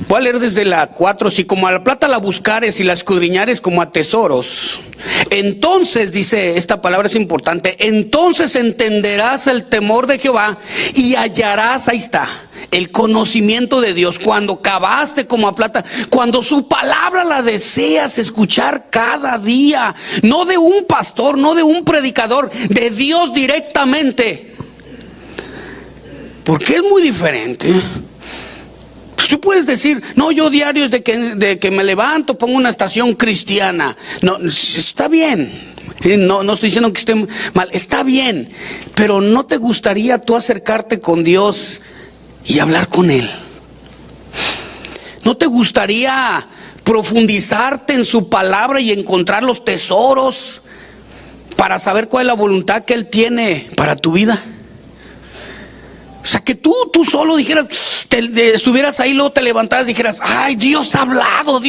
Voy a leer desde la 4. Si como a la plata la buscares y la escudriñares como a tesoros, entonces, dice, esta palabra es importante, entonces entenderás el temor de Jehová y hallarás, ahí está, el conocimiento de Dios. Cuando cavaste como a plata, cuando su palabra la deseas escuchar cada día, no de un pastor, no de un predicador, de Dios directamente. Porque es muy diferente. Pues tú puedes decir, no, yo diario desde que me levanto pongo una estación cristiana. No, está bien. No estoy diciendo que esté mal, está bien. Pero ¿no te gustaría tú acercarte con Dios y hablar con Él? ¿No te gustaría profundizarte en su palabra y encontrar los tesoros para saber cuál es la voluntad que Él tiene para tu vida? O sea, que tú solo dijeras, estuvieras ahí, luego te levantaras y dijeras, ay, Dios ha hablado.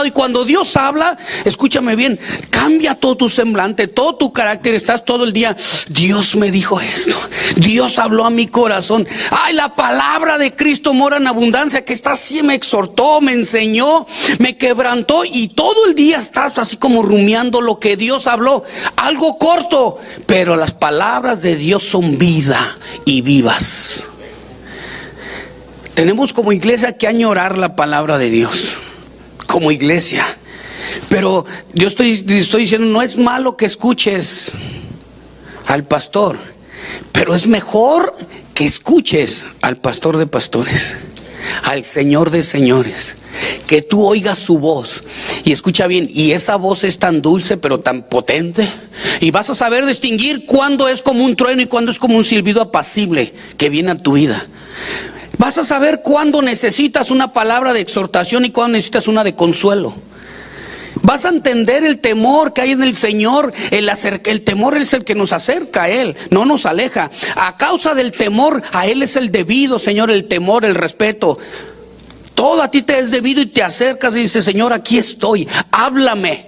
Y cuando Dios habla, escúchame bien, cambia todo tu semblante, todo tu carácter. Estás todo el día, Dios me dijo esto, Dios habló a mi corazón. Ay, la palabra de Cristo mora en abundancia, que está así, me exhortó, me enseñó, me quebrantó. Y todo el día estás así como rumiando lo que Dios habló. Algo corto, pero las palabras de Dios son vida y vivas. Tenemos como iglesia que añorar la palabra de Dios, como iglesia. Pero yo estoy diciendo, no es malo que escuches al pastor, pero es mejor que escuches al pastor de pastores, al Señor de señores, que tú oigas su voz. Y escucha bien, y esa voz es tan dulce pero tan potente, y vas a saber distinguir cuándo es como un trueno y cuándo es como un silbido apacible que viene a tu vida. Vas a saber cuándo necesitas una palabra de exhortación y cuándo necesitas una de consuelo. Vas a entender el temor que hay en el Señor. El temor es el que nos acerca a Él, no nos aleja. A causa del temor, a Él es el debido, Señor, el temor, el respeto. Todo a ti te es debido y te acercas y dices, Señor, aquí estoy, háblame.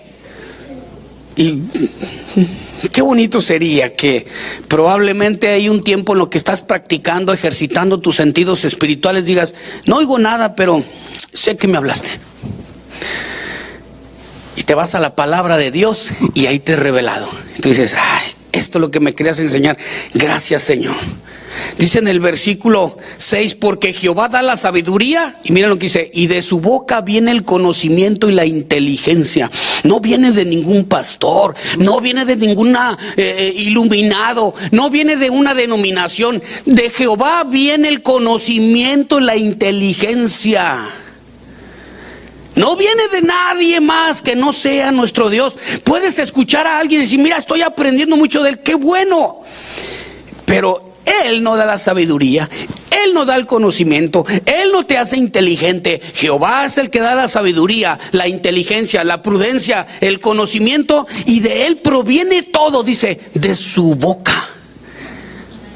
Y qué bonito sería que probablemente hay un tiempo en lo que estás practicando, ejercitando tus sentidos espirituales, digas, no oigo nada, pero sé que me hablaste. Y te vas a la palabra de Dios y ahí te he revelado. Y tú dices, ay, esto es lo que me querías enseñar. Gracias, Señor. Dice en el versículo 6, porque Jehová da la sabiduría, y miren lo que dice, y de su boca viene el conocimiento y la inteligencia. No viene de ningún pastor, no viene de ninguna iluminado, no viene de una denominación. De Jehová viene el conocimiento y la inteligencia. No viene de nadie más que no sea nuestro Dios. Puedes escuchar a alguien y decir, mira, estoy aprendiendo mucho de Él, qué bueno. Pero Él no da la sabiduría, Él no da el conocimiento, Él no te hace inteligente. Jehová es el que da la sabiduría, la inteligencia, la prudencia, el conocimiento, y de Él proviene todo, dice, de su boca.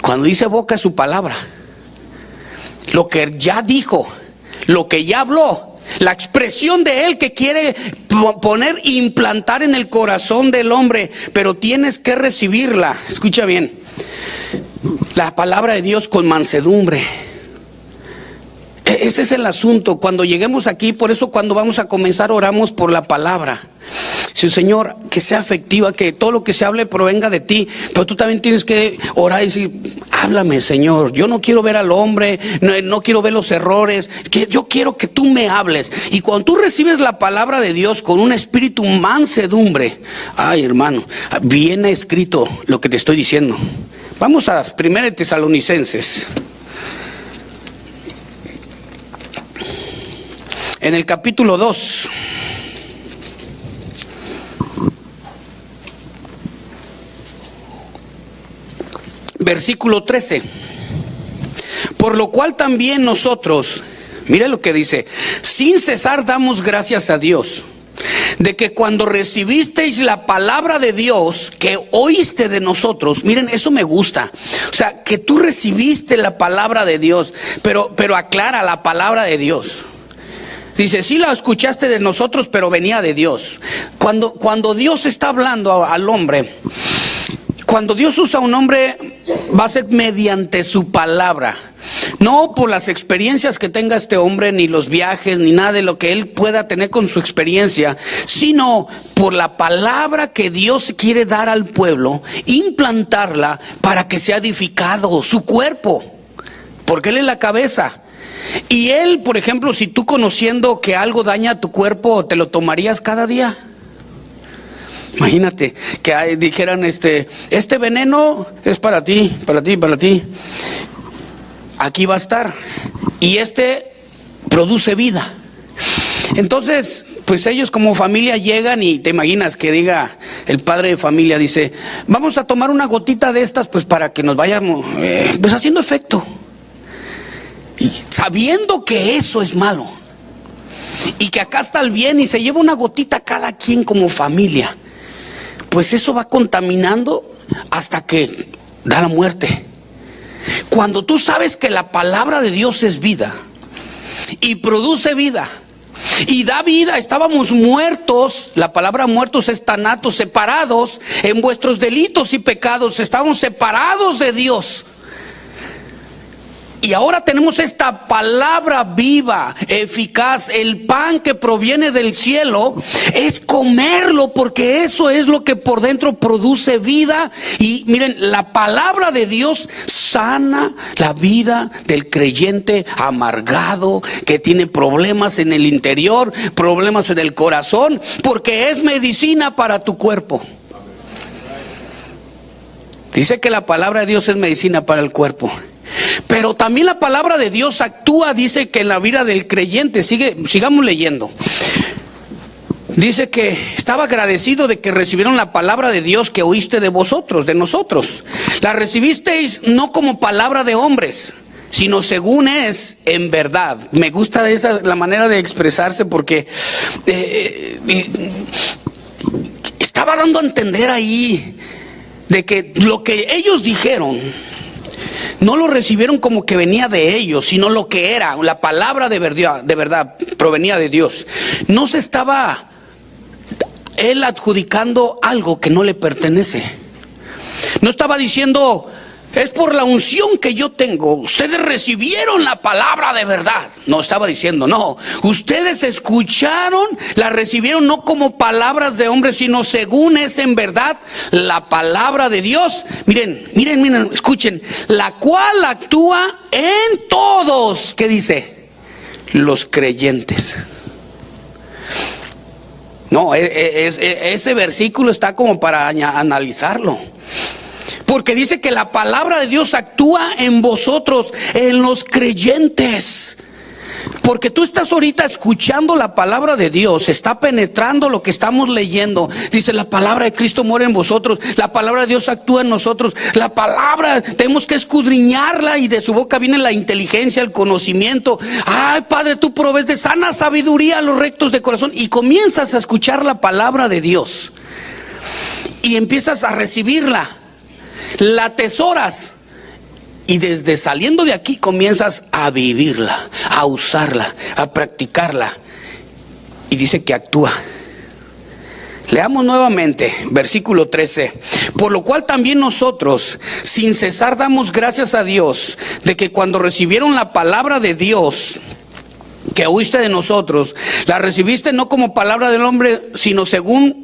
Cuando dice boca es su palabra. Lo que ya dijo, lo que ya habló, La expresión de Él que quiere poner, implantar en el corazón del hombre, pero tienes que recibirla. Escucha bien, la palabra de Dios con mansedumbre. Ese es el asunto. Cuando lleguemos aquí, por eso cuando vamos a comenzar oramos por la palabra. Sí, Señor, que sea efectiva, que todo lo que se hable provenga de ti, pero tú también tienes que orar y decir, háblame, Señor. Yo no quiero ver al hombre, no quiero ver los errores, yo quiero que tú me hables. Y cuando tú recibes la palabra de Dios con un espíritu mansedumbre, ay, hermano, viene escrito lo que te estoy diciendo. Vamos a 1 Tesalonicenses. En el capítulo 2. Versículo 13. Por lo cual también nosotros, mire lo que dice, sin cesar damos gracias a Dios, de que cuando recibisteis la palabra de Dios que oíste de nosotros, miren, eso me gusta, o sea, que tú recibiste la palabra de Dios, pero aclara la palabra de Dios. Dice, sí la escuchaste de nosotros, pero venía de Dios. Cuando Dios está hablando al hombre, cuando Dios usa a un hombre, va a ser mediante su palabra. No por las experiencias que tenga este hombre, ni los viajes, ni nada de lo que él pueda tener con su experiencia, sino por la palabra que Dios quiere dar al pueblo, implantarla para que sea edificado su cuerpo, porque Él es la cabeza. Y Él, por ejemplo, si tú conociendo que algo daña tu cuerpo, ¿te lo tomarías cada día? Imagínate que dijeran, este veneno es para ti, para ti, para ti. Aquí va a estar. Y produce vida. Entonces, pues ellos como familia llegan y te imaginas que diga el padre de familia, dice, vamos a tomar una gotita de estas, pues para que nos vayamos, pues haciendo efecto. Y sabiendo que eso es malo. Y que acá está el bien y se lleva una gotita cada quien como familia. Pues eso va contaminando hasta que da la muerte. Cuando tú sabes que la palabra de Dios es vida y produce vida y da vida, estábamos muertos, la palabra muertos es tanatos, separados en vuestros delitos y pecados, estábamos separados de Dios. Y ahora tenemos esta palabra viva, eficaz, el pan que proviene del cielo, es comerlo, porque eso es lo que por dentro produce vida. Y miren, la palabra de Dios sana la vida del creyente amargado, que tiene problemas en el interior, problemas en el corazón, porque es medicina para tu cuerpo. Dice que la palabra de Dios es medicina para el cuerpo. Pero también la palabra de Dios actúa, dice que en la vida del creyente, sigamos leyendo. Dice que estaba agradecido de que recibieron la palabra de Dios que oíste de vosotros, de nosotros. La recibisteis no como palabra de hombres, sino según es en verdad. Me gusta la manera de expresarse, porque estaba dando a entender ahí de que lo que ellos dijeron no lo recibieron como que venía de ellos, sino lo que era, la palabra de verdad provenía de Dios. No se estaba él adjudicando algo que no le pertenece. No estaba diciendo, es por la unción que yo tengo, ustedes recibieron la palabra de verdad. No estaba diciendo, no, ustedes escucharon, la recibieron no como palabras de hombres, sino según es en verdad la palabra de Dios. Miren, escuchen, la cual actúa en todos, ¿qué dice? Los creyentes. No, ese versículo está como para analizarlo. Porque dice que la palabra de Dios actúa en vosotros, en los creyentes. Porque tú estás ahorita escuchando la palabra de Dios, está penetrando lo que estamos leyendo. Dice, la palabra de Cristo mora en vosotros, la palabra de Dios actúa en nosotros. La palabra, tenemos que escudriñarla, y de su boca viene la inteligencia, el conocimiento. Ay, Padre, tú provees de sana sabiduría a los rectos de corazón. Y comienzas a escuchar la palabra de Dios y empiezas a recibirla, la atesoras. Y desde saliendo de aquí comienzas a vivirla, a usarla, a practicarla. y dice que actúa. Leamos nuevamente, versículo 13. Por lo cual también nosotros, sin cesar, damos gracias a Dios de que cuando recibieron la palabra de Dios que oíste de nosotros, la recibiste no como palabra del hombre, sino según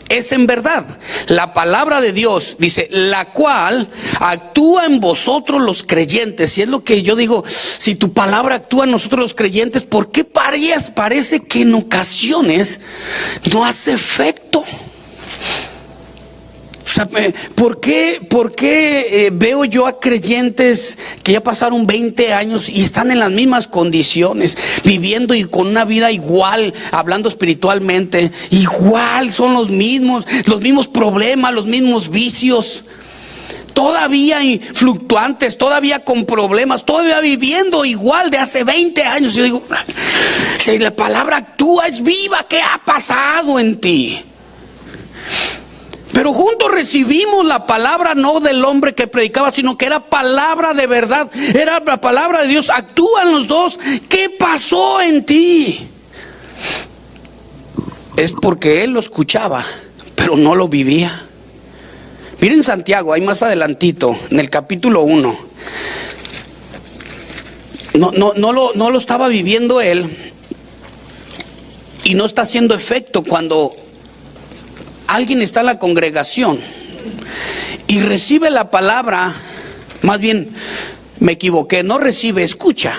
es en verdad la palabra de Dios, dice, la cual actúa en vosotros los creyentes. Y es lo que yo digo, si tu palabra actúa en nosotros los creyentes, ¿por qué parece que en ocasiones no hace efecto? O sea, ¿por qué veo yo a creyentes que ya pasaron 20 años y están en las mismas condiciones, viviendo y con una vida igual, hablando espiritualmente, igual, son los mismos problemas, los mismos vicios, todavía fluctuantes, todavía con problemas, todavía viviendo igual de hace 20 años? Yo digo, si la palabra actúa, es viva, ¿qué ha pasado en ti? Pero juntos recibimos la palabra no del hombre que predicaba, sino que era palabra de verdad, era la palabra de Dios. Actúan los dos. ¿Qué pasó en ti? Es porque él lo escuchaba, pero no lo vivía. Miren Santiago, ahí más adelantito, en el capítulo 1. No lo estaba viviendo él, y no está haciendo efecto cuando alguien está en la congregación y recibe la palabra. Más bien, me equivoqué, no recibe, escucha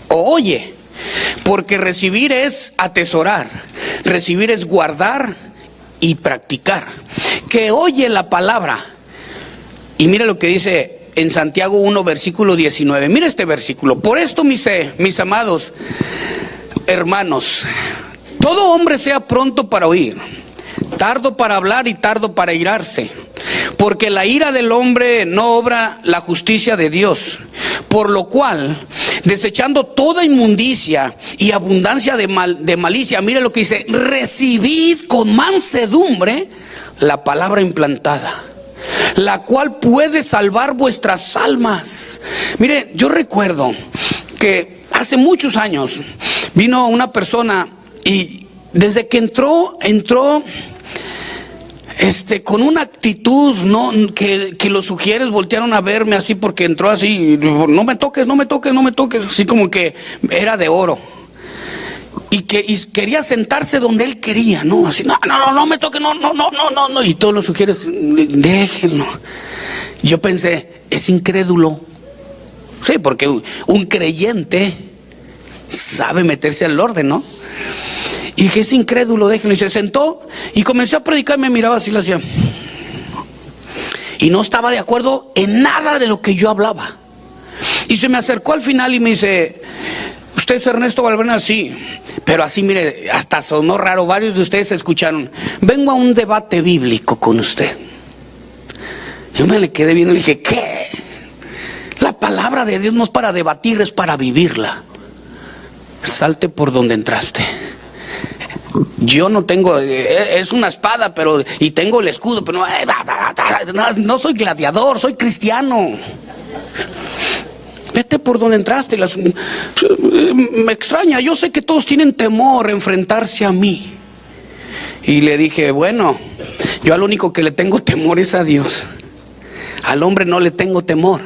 o oye, porque recibir es atesorar, recibir es guardar y practicar. Que oye la palabra. Y mira lo que dice en Santiago 1 versículo 19. Mira este versículo: por esto mis amados hermanos, todo hombre sea pronto para oír, tardo para hablar y tardo para irarse, porque la ira del hombre no obra la justicia de Dios. Por lo cual, desechando toda inmundicia y abundancia de malicia, mire lo que dice: recibid con mansedumbre la palabra implantada, la cual puede salvar vuestras almas. Mire, yo recuerdo que hace muchos años vino una persona y desde que entró con una actitud que los sugieres voltearon a verme así, porque entró así: no me toques, así como que era de oro. Y quería sentarse donde él quería, ¿no? Así, no me toque, no. Y todos los sugieres, déjenlo. Yo pensé, es incrédulo. Sí, porque un creyente sabe meterse al orden, ¿no? Y dije, es incrédulo, déjenlo. Y se sentó y comenzó a predicar, me miraba así, lo hacía. Y no estaba de acuerdo en nada de lo que yo hablaba. Y se me acercó al final y me dice: ¿usted es Ernesto Valbuena? Sí. Pero así, mire, hasta sonó raro. Varios de ustedes escucharon: vengo a un debate bíblico con usted. Yo me le quedé viendo y dije, ¿qué? La palabra de Dios no es para debatir, es para vivirla. Salte por donde entraste. Yo no tengo, es una espada, y tengo el escudo, pero no soy gladiador, soy cristiano. Vete por donde entraste. Me extraña, yo sé que todos tienen temor a enfrentarse a mí. Y le dije, bueno, yo al único que le tengo temor es a Dios. Al hombre no le tengo temor.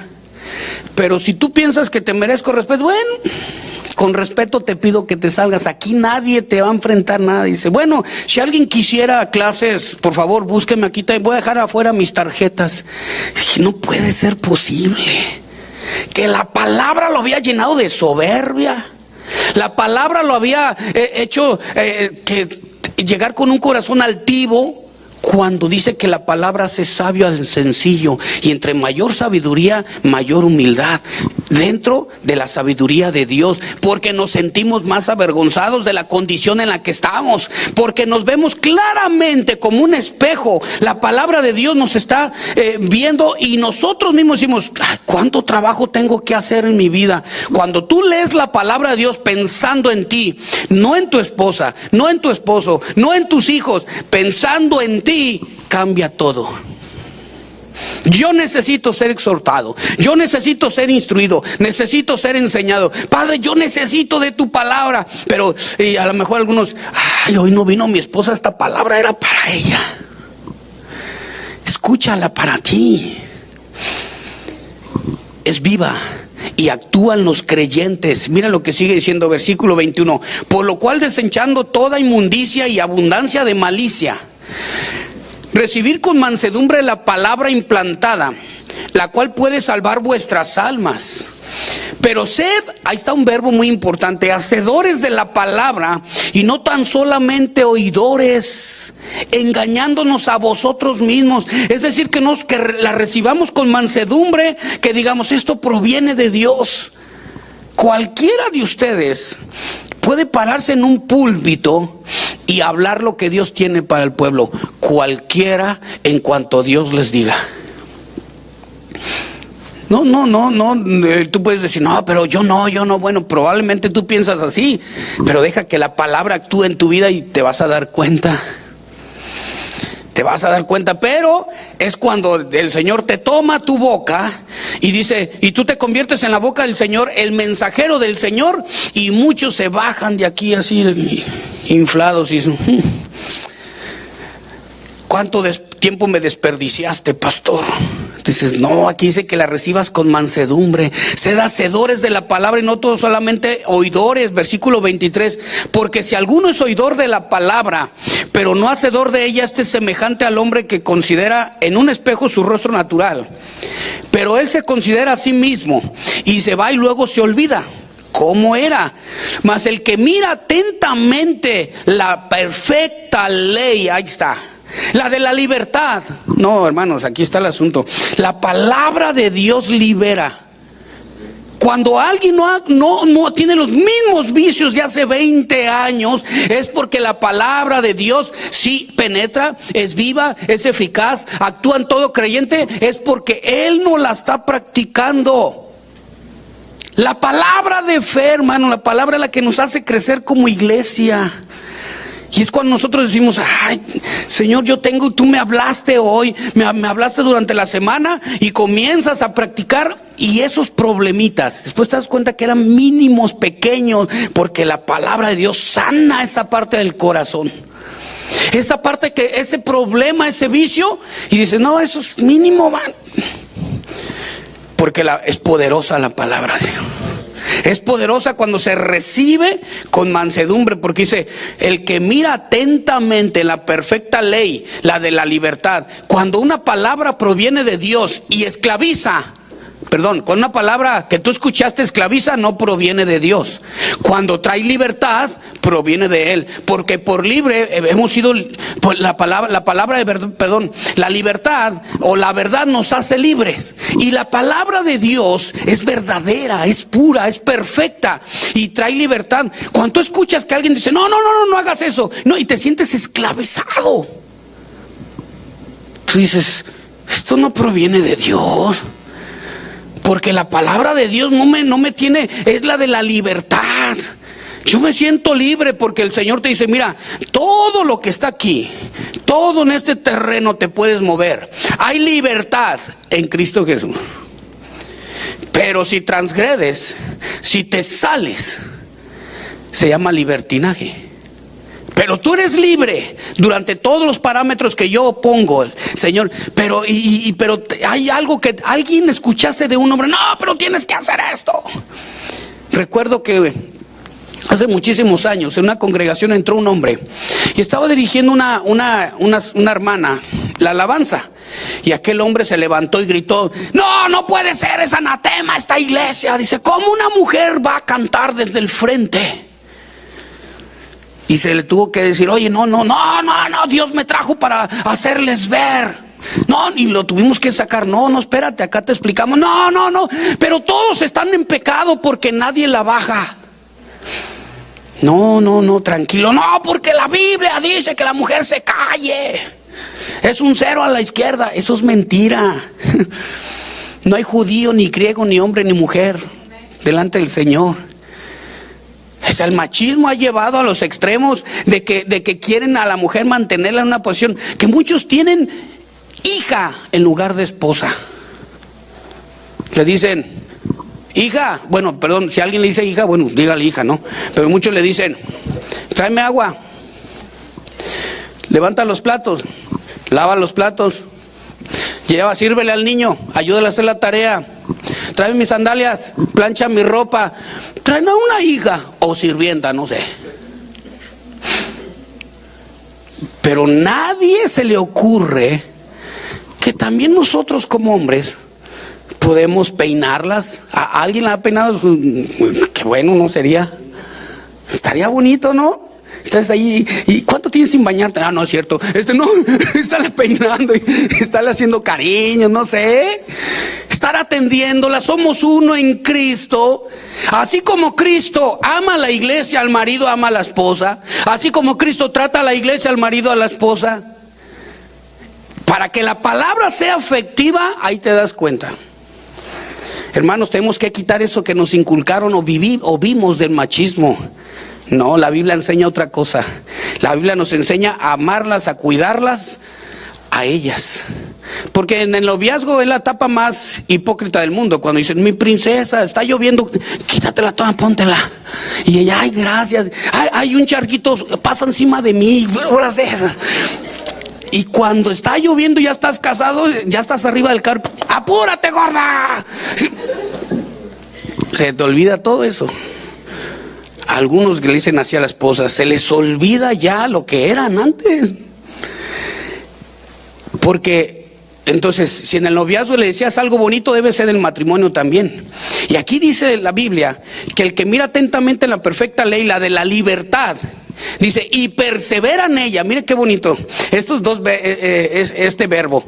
Pero si tú piensas que te merezco respeto, bueno, con respeto te pido que te salgas. Aquí nadie te va a enfrentar nada. Dice, bueno, si alguien quisiera clases, por favor, búsqueme aquí. Voy a dejar afuera mis tarjetas. Dije, no puede ser posible. Que la palabra lo había llenado de soberbia. La palabra lo había hecho que llegar con un corazón altivo, cuando dice que la palabra hace sabio al sencillo, y entre mayor sabiduría, mayor humildad, dentro de la sabiduría de Dios, porque nos sentimos más avergonzados de la condición en la que estamos, porque nos vemos claramente como un espejo. La palabra de Dios nos está viendo, y nosotros mismos decimos, ¿cuánto trabajo tengo que hacer en mi vida? Cuando tú lees la palabra de Dios pensando en ti, no en tu esposa, no en tu esposo, no en tus hijos, pensando en ti, cambia todo. Yo necesito ser exhortado, yo necesito ser instruido, necesito ser enseñado. Padre, yo necesito de tu palabra. Pero a lo mejor algunos, ay, hoy no vino mi esposa, esta palabra era para ella. Escúchala para ti. Es viva y actúan los creyentes. Mira lo que sigue diciendo versículo 21. Por lo cual, desechando toda inmundicia y abundancia de malicia, recibir con mansedumbre la palabra implantada, la cual puede salvar vuestras almas. Pero sed, ahí está un verbo muy importante, hacedores de la palabra y no tan solamente oidores, engañándonos a vosotros mismos. Es decir, que la recibamos con mansedumbre, que digamos, esto proviene de Dios. Cualquiera de ustedes puede pararse en un púlpito y hablar lo que Dios tiene para el pueblo. Cualquiera, en cuanto Dios les diga. No, tú puedes decir, no, pero yo no. Bueno, probablemente tú piensas así, pero deja que la palabra actúe en tu vida y te vas a dar cuenta. Te vas a dar cuenta, pero es cuando el Señor te toma tu boca y dice, y tú te conviertes en la boca del Señor, el mensajero del Señor, y muchos se bajan de aquí así inflados y dicen, ¿cuánto tiempo me desperdiciaste, pastor? Dices, no, aquí dice que la recibas con mansedumbre. Sed hacedores de la palabra y no todos solamente oidores. Versículo 23. Porque si alguno es oidor de la palabra, pero no hacedor de ella, este es semejante al hombre que considera en un espejo su rostro natural. Pero él se considera a sí mismo y se va y luego se olvida cómo era. Mas el que mira atentamente la perfecta ley, ahí está, la de la libertad. No, hermanos, aquí está el asunto. La palabra de Dios libera. Cuando alguien no tiene los mismos vicios de hace 20 años, es porque la palabra de Dios sí penetra, es viva, es eficaz, actúa en todo creyente, es porque él no la está practicando. La palabra de fe, hermano, la palabra es la que nos hace crecer como iglesia. Y es cuando nosotros decimos, ay, Señor, tú me hablaste hoy, me hablaste durante la semana, y comienzas a practicar, y esos problemitas, después te das cuenta que eran mínimos, pequeños, porque la palabra de Dios sana esa parte del corazón. Esa parte que, ese problema, ese vicio, y dices, no, eso es mínimo, man. Porque es poderosa la palabra de Dios. Es poderosa cuando se recibe con mansedumbre, porque dice, el que mira atentamente la perfecta ley, la de la libertad. Cuando una palabra proviene de Dios y esclaviza, cuando una palabra que tú escuchaste esclaviza, no proviene de Dios. Cuando trae libertad, proviene de Él. Porque por libre hemos sido, pues la libertad o la verdad nos hace libres. Y la palabra de Dios es verdadera, es pura, es perfecta y trae libertad. Cuando tú escuchas que alguien dice, no hagas eso, no, y te sientes esclavizado, tú dices, esto no proviene de Dios. Porque la palabra de Dios no me tiene, es la de la libertad. Yo me siento libre porque el Señor te dice, mira, todo lo que está aquí, todo en este terreno te puedes mover. Hay libertad en Cristo Jesús. Pero si transgredes, si te sales, se llama libertinaje. Pero tú eres libre durante todos los parámetros que yo pongo, Señor. Pero hay algo que alguien escuchaste de un hombre. No, pero tienes que hacer esto. Recuerdo que hace muchísimos años en una congregación entró un hombre y estaba dirigiendo una hermana la alabanza. Y aquel hombre se levantó y gritó, no puede ser, es anatema esta iglesia. Dice, ¿cómo una mujer va a cantar desde el frente? Y se le tuvo que decir, oye, no, Dios me trajo para hacerles ver. No, y lo tuvimos que sacar. No, espérate, acá te explicamos. No, pero todos están en pecado porque nadie la baja. No, tranquilo. No, porque la Biblia dice que la mujer se calle. Es un 0 a la izquierda. Eso es mentira. No hay judío, ni griego, ni hombre, ni mujer delante del Señor. El machismo ha llevado a los extremos de que quieren a la mujer mantenerla en una posición que muchos tienen hija en lugar de esposa. Le dicen, hija, bueno, perdón, si alguien le dice hija, bueno, dígale hija, ¿no? Pero muchos le dicen, tráeme agua, levanta los platos, lava los platos, lleva, sírvele al niño, ayúdale a hacer la tarea, tráeme mis sandalias, plancha mi ropa, tráeme a una hija o sirvienta, no sé. Pero nadie se le ocurre que también nosotros como hombres podemos peinarlas. ¿A alguien la ha peinado? Qué bueno, ¿no sería? Estaría bonito, ¿no? Estás ahí, ¿y cuánto tienes sin bañarte? Ah, no es cierto, no, estarle peinando, estarle haciendo cariño, no sé, estar atendiéndola. Somos uno en Cristo. Así como Cristo ama a la iglesia, al marido ama a la esposa, así como Cristo trata a la iglesia, al marido a la esposa. Para que la palabra sea efectiva, ahí te das cuenta. Hermanos, tenemos que quitar eso que nos inculcaron o vimos del machismo. No, la Biblia enseña otra cosa. La Biblia nos enseña a amarlas, a cuidarlas, a ellas. Porque en el noviazgo es la etapa más hipócrita del mundo. Cuando dicen, mi princesa, está lloviendo, quítatela toda, póntela. Y ella, ay, gracias. Ay, hay un charquito, pasa encima de mí, horas de esas. Y cuando está lloviendo y ya estás casado, ya estás arriba del carro, apúrate, gorda. Se te olvida todo eso. Algunos que le dicen así a la esposa, se les olvida ya lo que eran antes. Porque entonces, si en el noviazgo le decías algo bonito, debe ser el matrimonio también. Y aquí dice la Biblia que el que mira atentamente en la perfecta ley, la de la libertad, dice, y persevera en ella. Mire qué bonito. Estos dos, este verbo.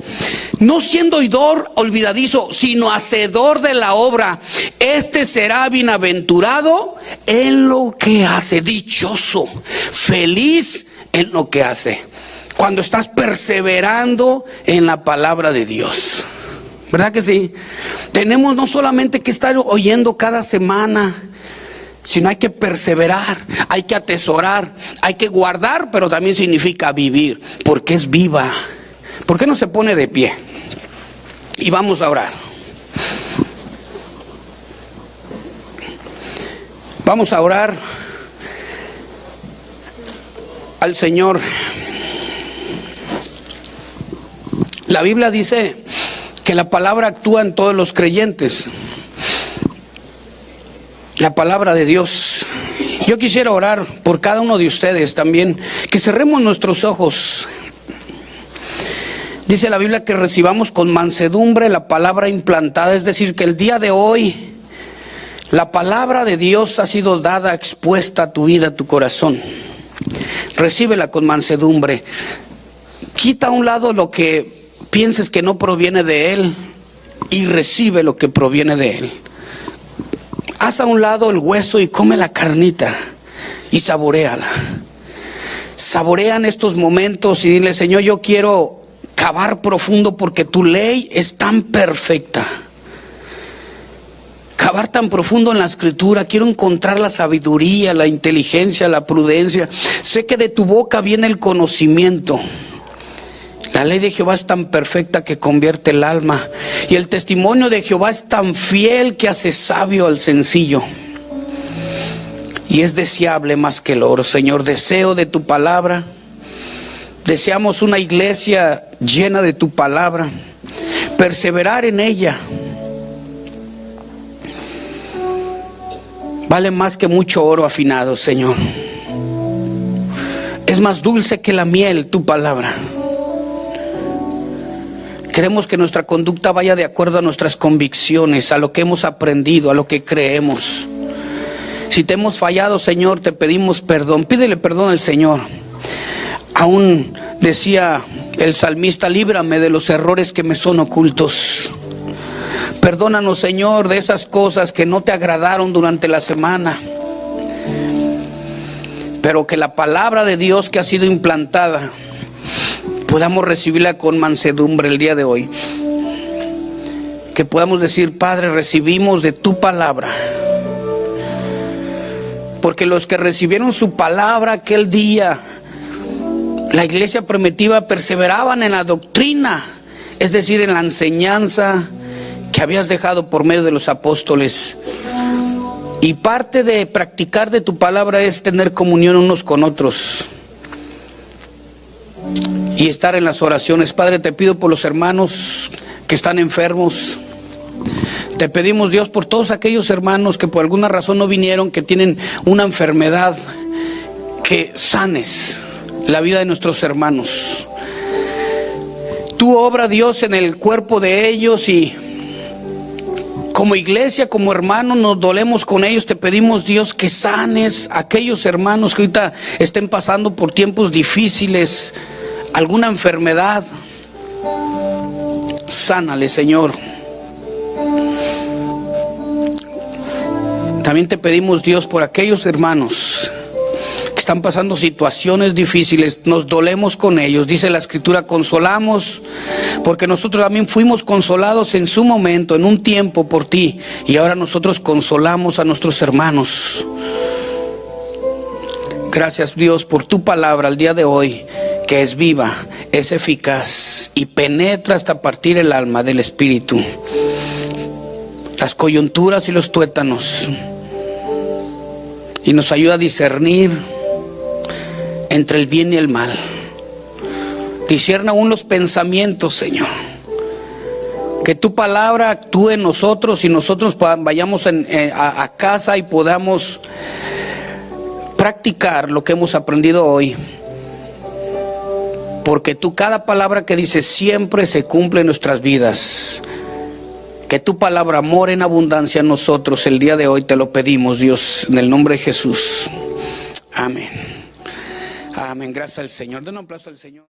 No siendo oidor olvidadizo, sino hacedor de la obra, este será bienaventurado en lo que hace. Dichoso, feliz en lo que hace. Cuando estás perseverando en la palabra de Dios. ¿Verdad que sí? Tenemos no solamente que estar oyendo cada semana, sino hay que perseverar, hay que atesorar, hay que guardar, pero también significa vivir, porque es viva. ¿Por qué no se pone de pie? Y vamos a orar. Vamos a orar al Señor. La Biblia dice que la palabra actúa en todos los creyentes. La palabra de Dios. Yo quisiera orar por cada uno de ustedes también, que cerremos nuestros ojos. Dice la Biblia que recibamos con mansedumbre la palabra implantada, es decir, que el día de hoy la palabra de Dios ha sido dada, expuesta a tu vida, a tu corazón. Recíbela con mansedumbre. Quita a un lado lo que pienses que no proviene de Él y recibe lo que proviene de Él. Haz a un lado el hueso y come la carnita y saboréala. Saborean estos momentos y dile, Señor, yo quiero cavar profundo porque tu ley es tan perfecta. Cavar tan profundo en la escritura, quiero encontrar la sabiduría, la inteligencia, la prudencia. Sé que de tu boca viene el conocimiento. La ley de Jehová es tan perfecta que convierte el alma. Y el testimonio de Jehová es tan fiel que hace sabio al sencillo. Y es deseable más que el oro. Señor, deseo de tu palabra. Deseamos una iglesia llena de tu palabra. Perseverar en ella. Vale más que mucho oro afinado, Señor. Es más dulce que la miel tu palabra. Queremos que nuestra conducta vaya de acuerdo a nuestras convicciones, a lo que hemos aprendido, a lo que creemos. Si te hemos fallado, Señor, te pedimos perdón. Pídele perdón al Señor. Aún decía el salmista, líbrame de los errores que me son ocultos. Perdónanos, Señor, de esas cosas que no te agradaron durante la semana. Pero que la palabra de Dios que ha sido implantada podamos recibirla con mansedumbre el día de hoy. Que podamos decir, Padre, recibimos de tu palabra. Porque los que recibieron su palabra aquel día, la iglesia primitiva, perseveraban en la doctrina, es decir, en la enseñanza que habías dejado por medio de los apóstoles. Y parte de practicar de tu palabra es tener comunión unos con otros y estar en las oraciones. Padre, te pido por los hermanos que están enfermos. Te pedimos, Dios, por todos aquellos hermanos que por alguna razón no vinieron, que tienen una enfermedad, que sanes la vida de nuestros hermanos. Tú obra, Dios, en el cuerpo de ellos, y como iglesia, como hermanos, nos dolemos con ellos. Te pedimos, Dios, que sanes a aquellos hermanos que ahorita estén pasando por tiempos difíciles, alguna enfermedad. Sánale, Señor. También te pedimos, Dios, por aquellos hermanos que están pasando situaciones difíciles. Nos dolemos con ellos. Dice la Escritura, consolamos, porque nosotros también fuimos consolados en su momento, en un tiempo, por ti. Y ahora nosotros consolamos a nuestros hermanos. Gracias, Dios, por tu palabra al día de hoy, que es viva, es eficaz y penetra hasta partir el alma del espíritu, las coyunturas y los tuétanos, y nos ayuda a discernir entre el bien y el mal. Discierna aún los pensamientos, Señor. Que tu palabra actúe en nosotros y nosotros vayamos a casa y podamos practicar lo que hemos aprendido hoy. Porque tú, cada palabra que dices siempre se cumple en nuestras vidas. Que tu palabra more en abundancia en nosotros el día de hoy, te lo pedimos, Dios, en el nombre de Jesús. Amén. Amén. Gracias al Señor. Den un aplauso al Señor.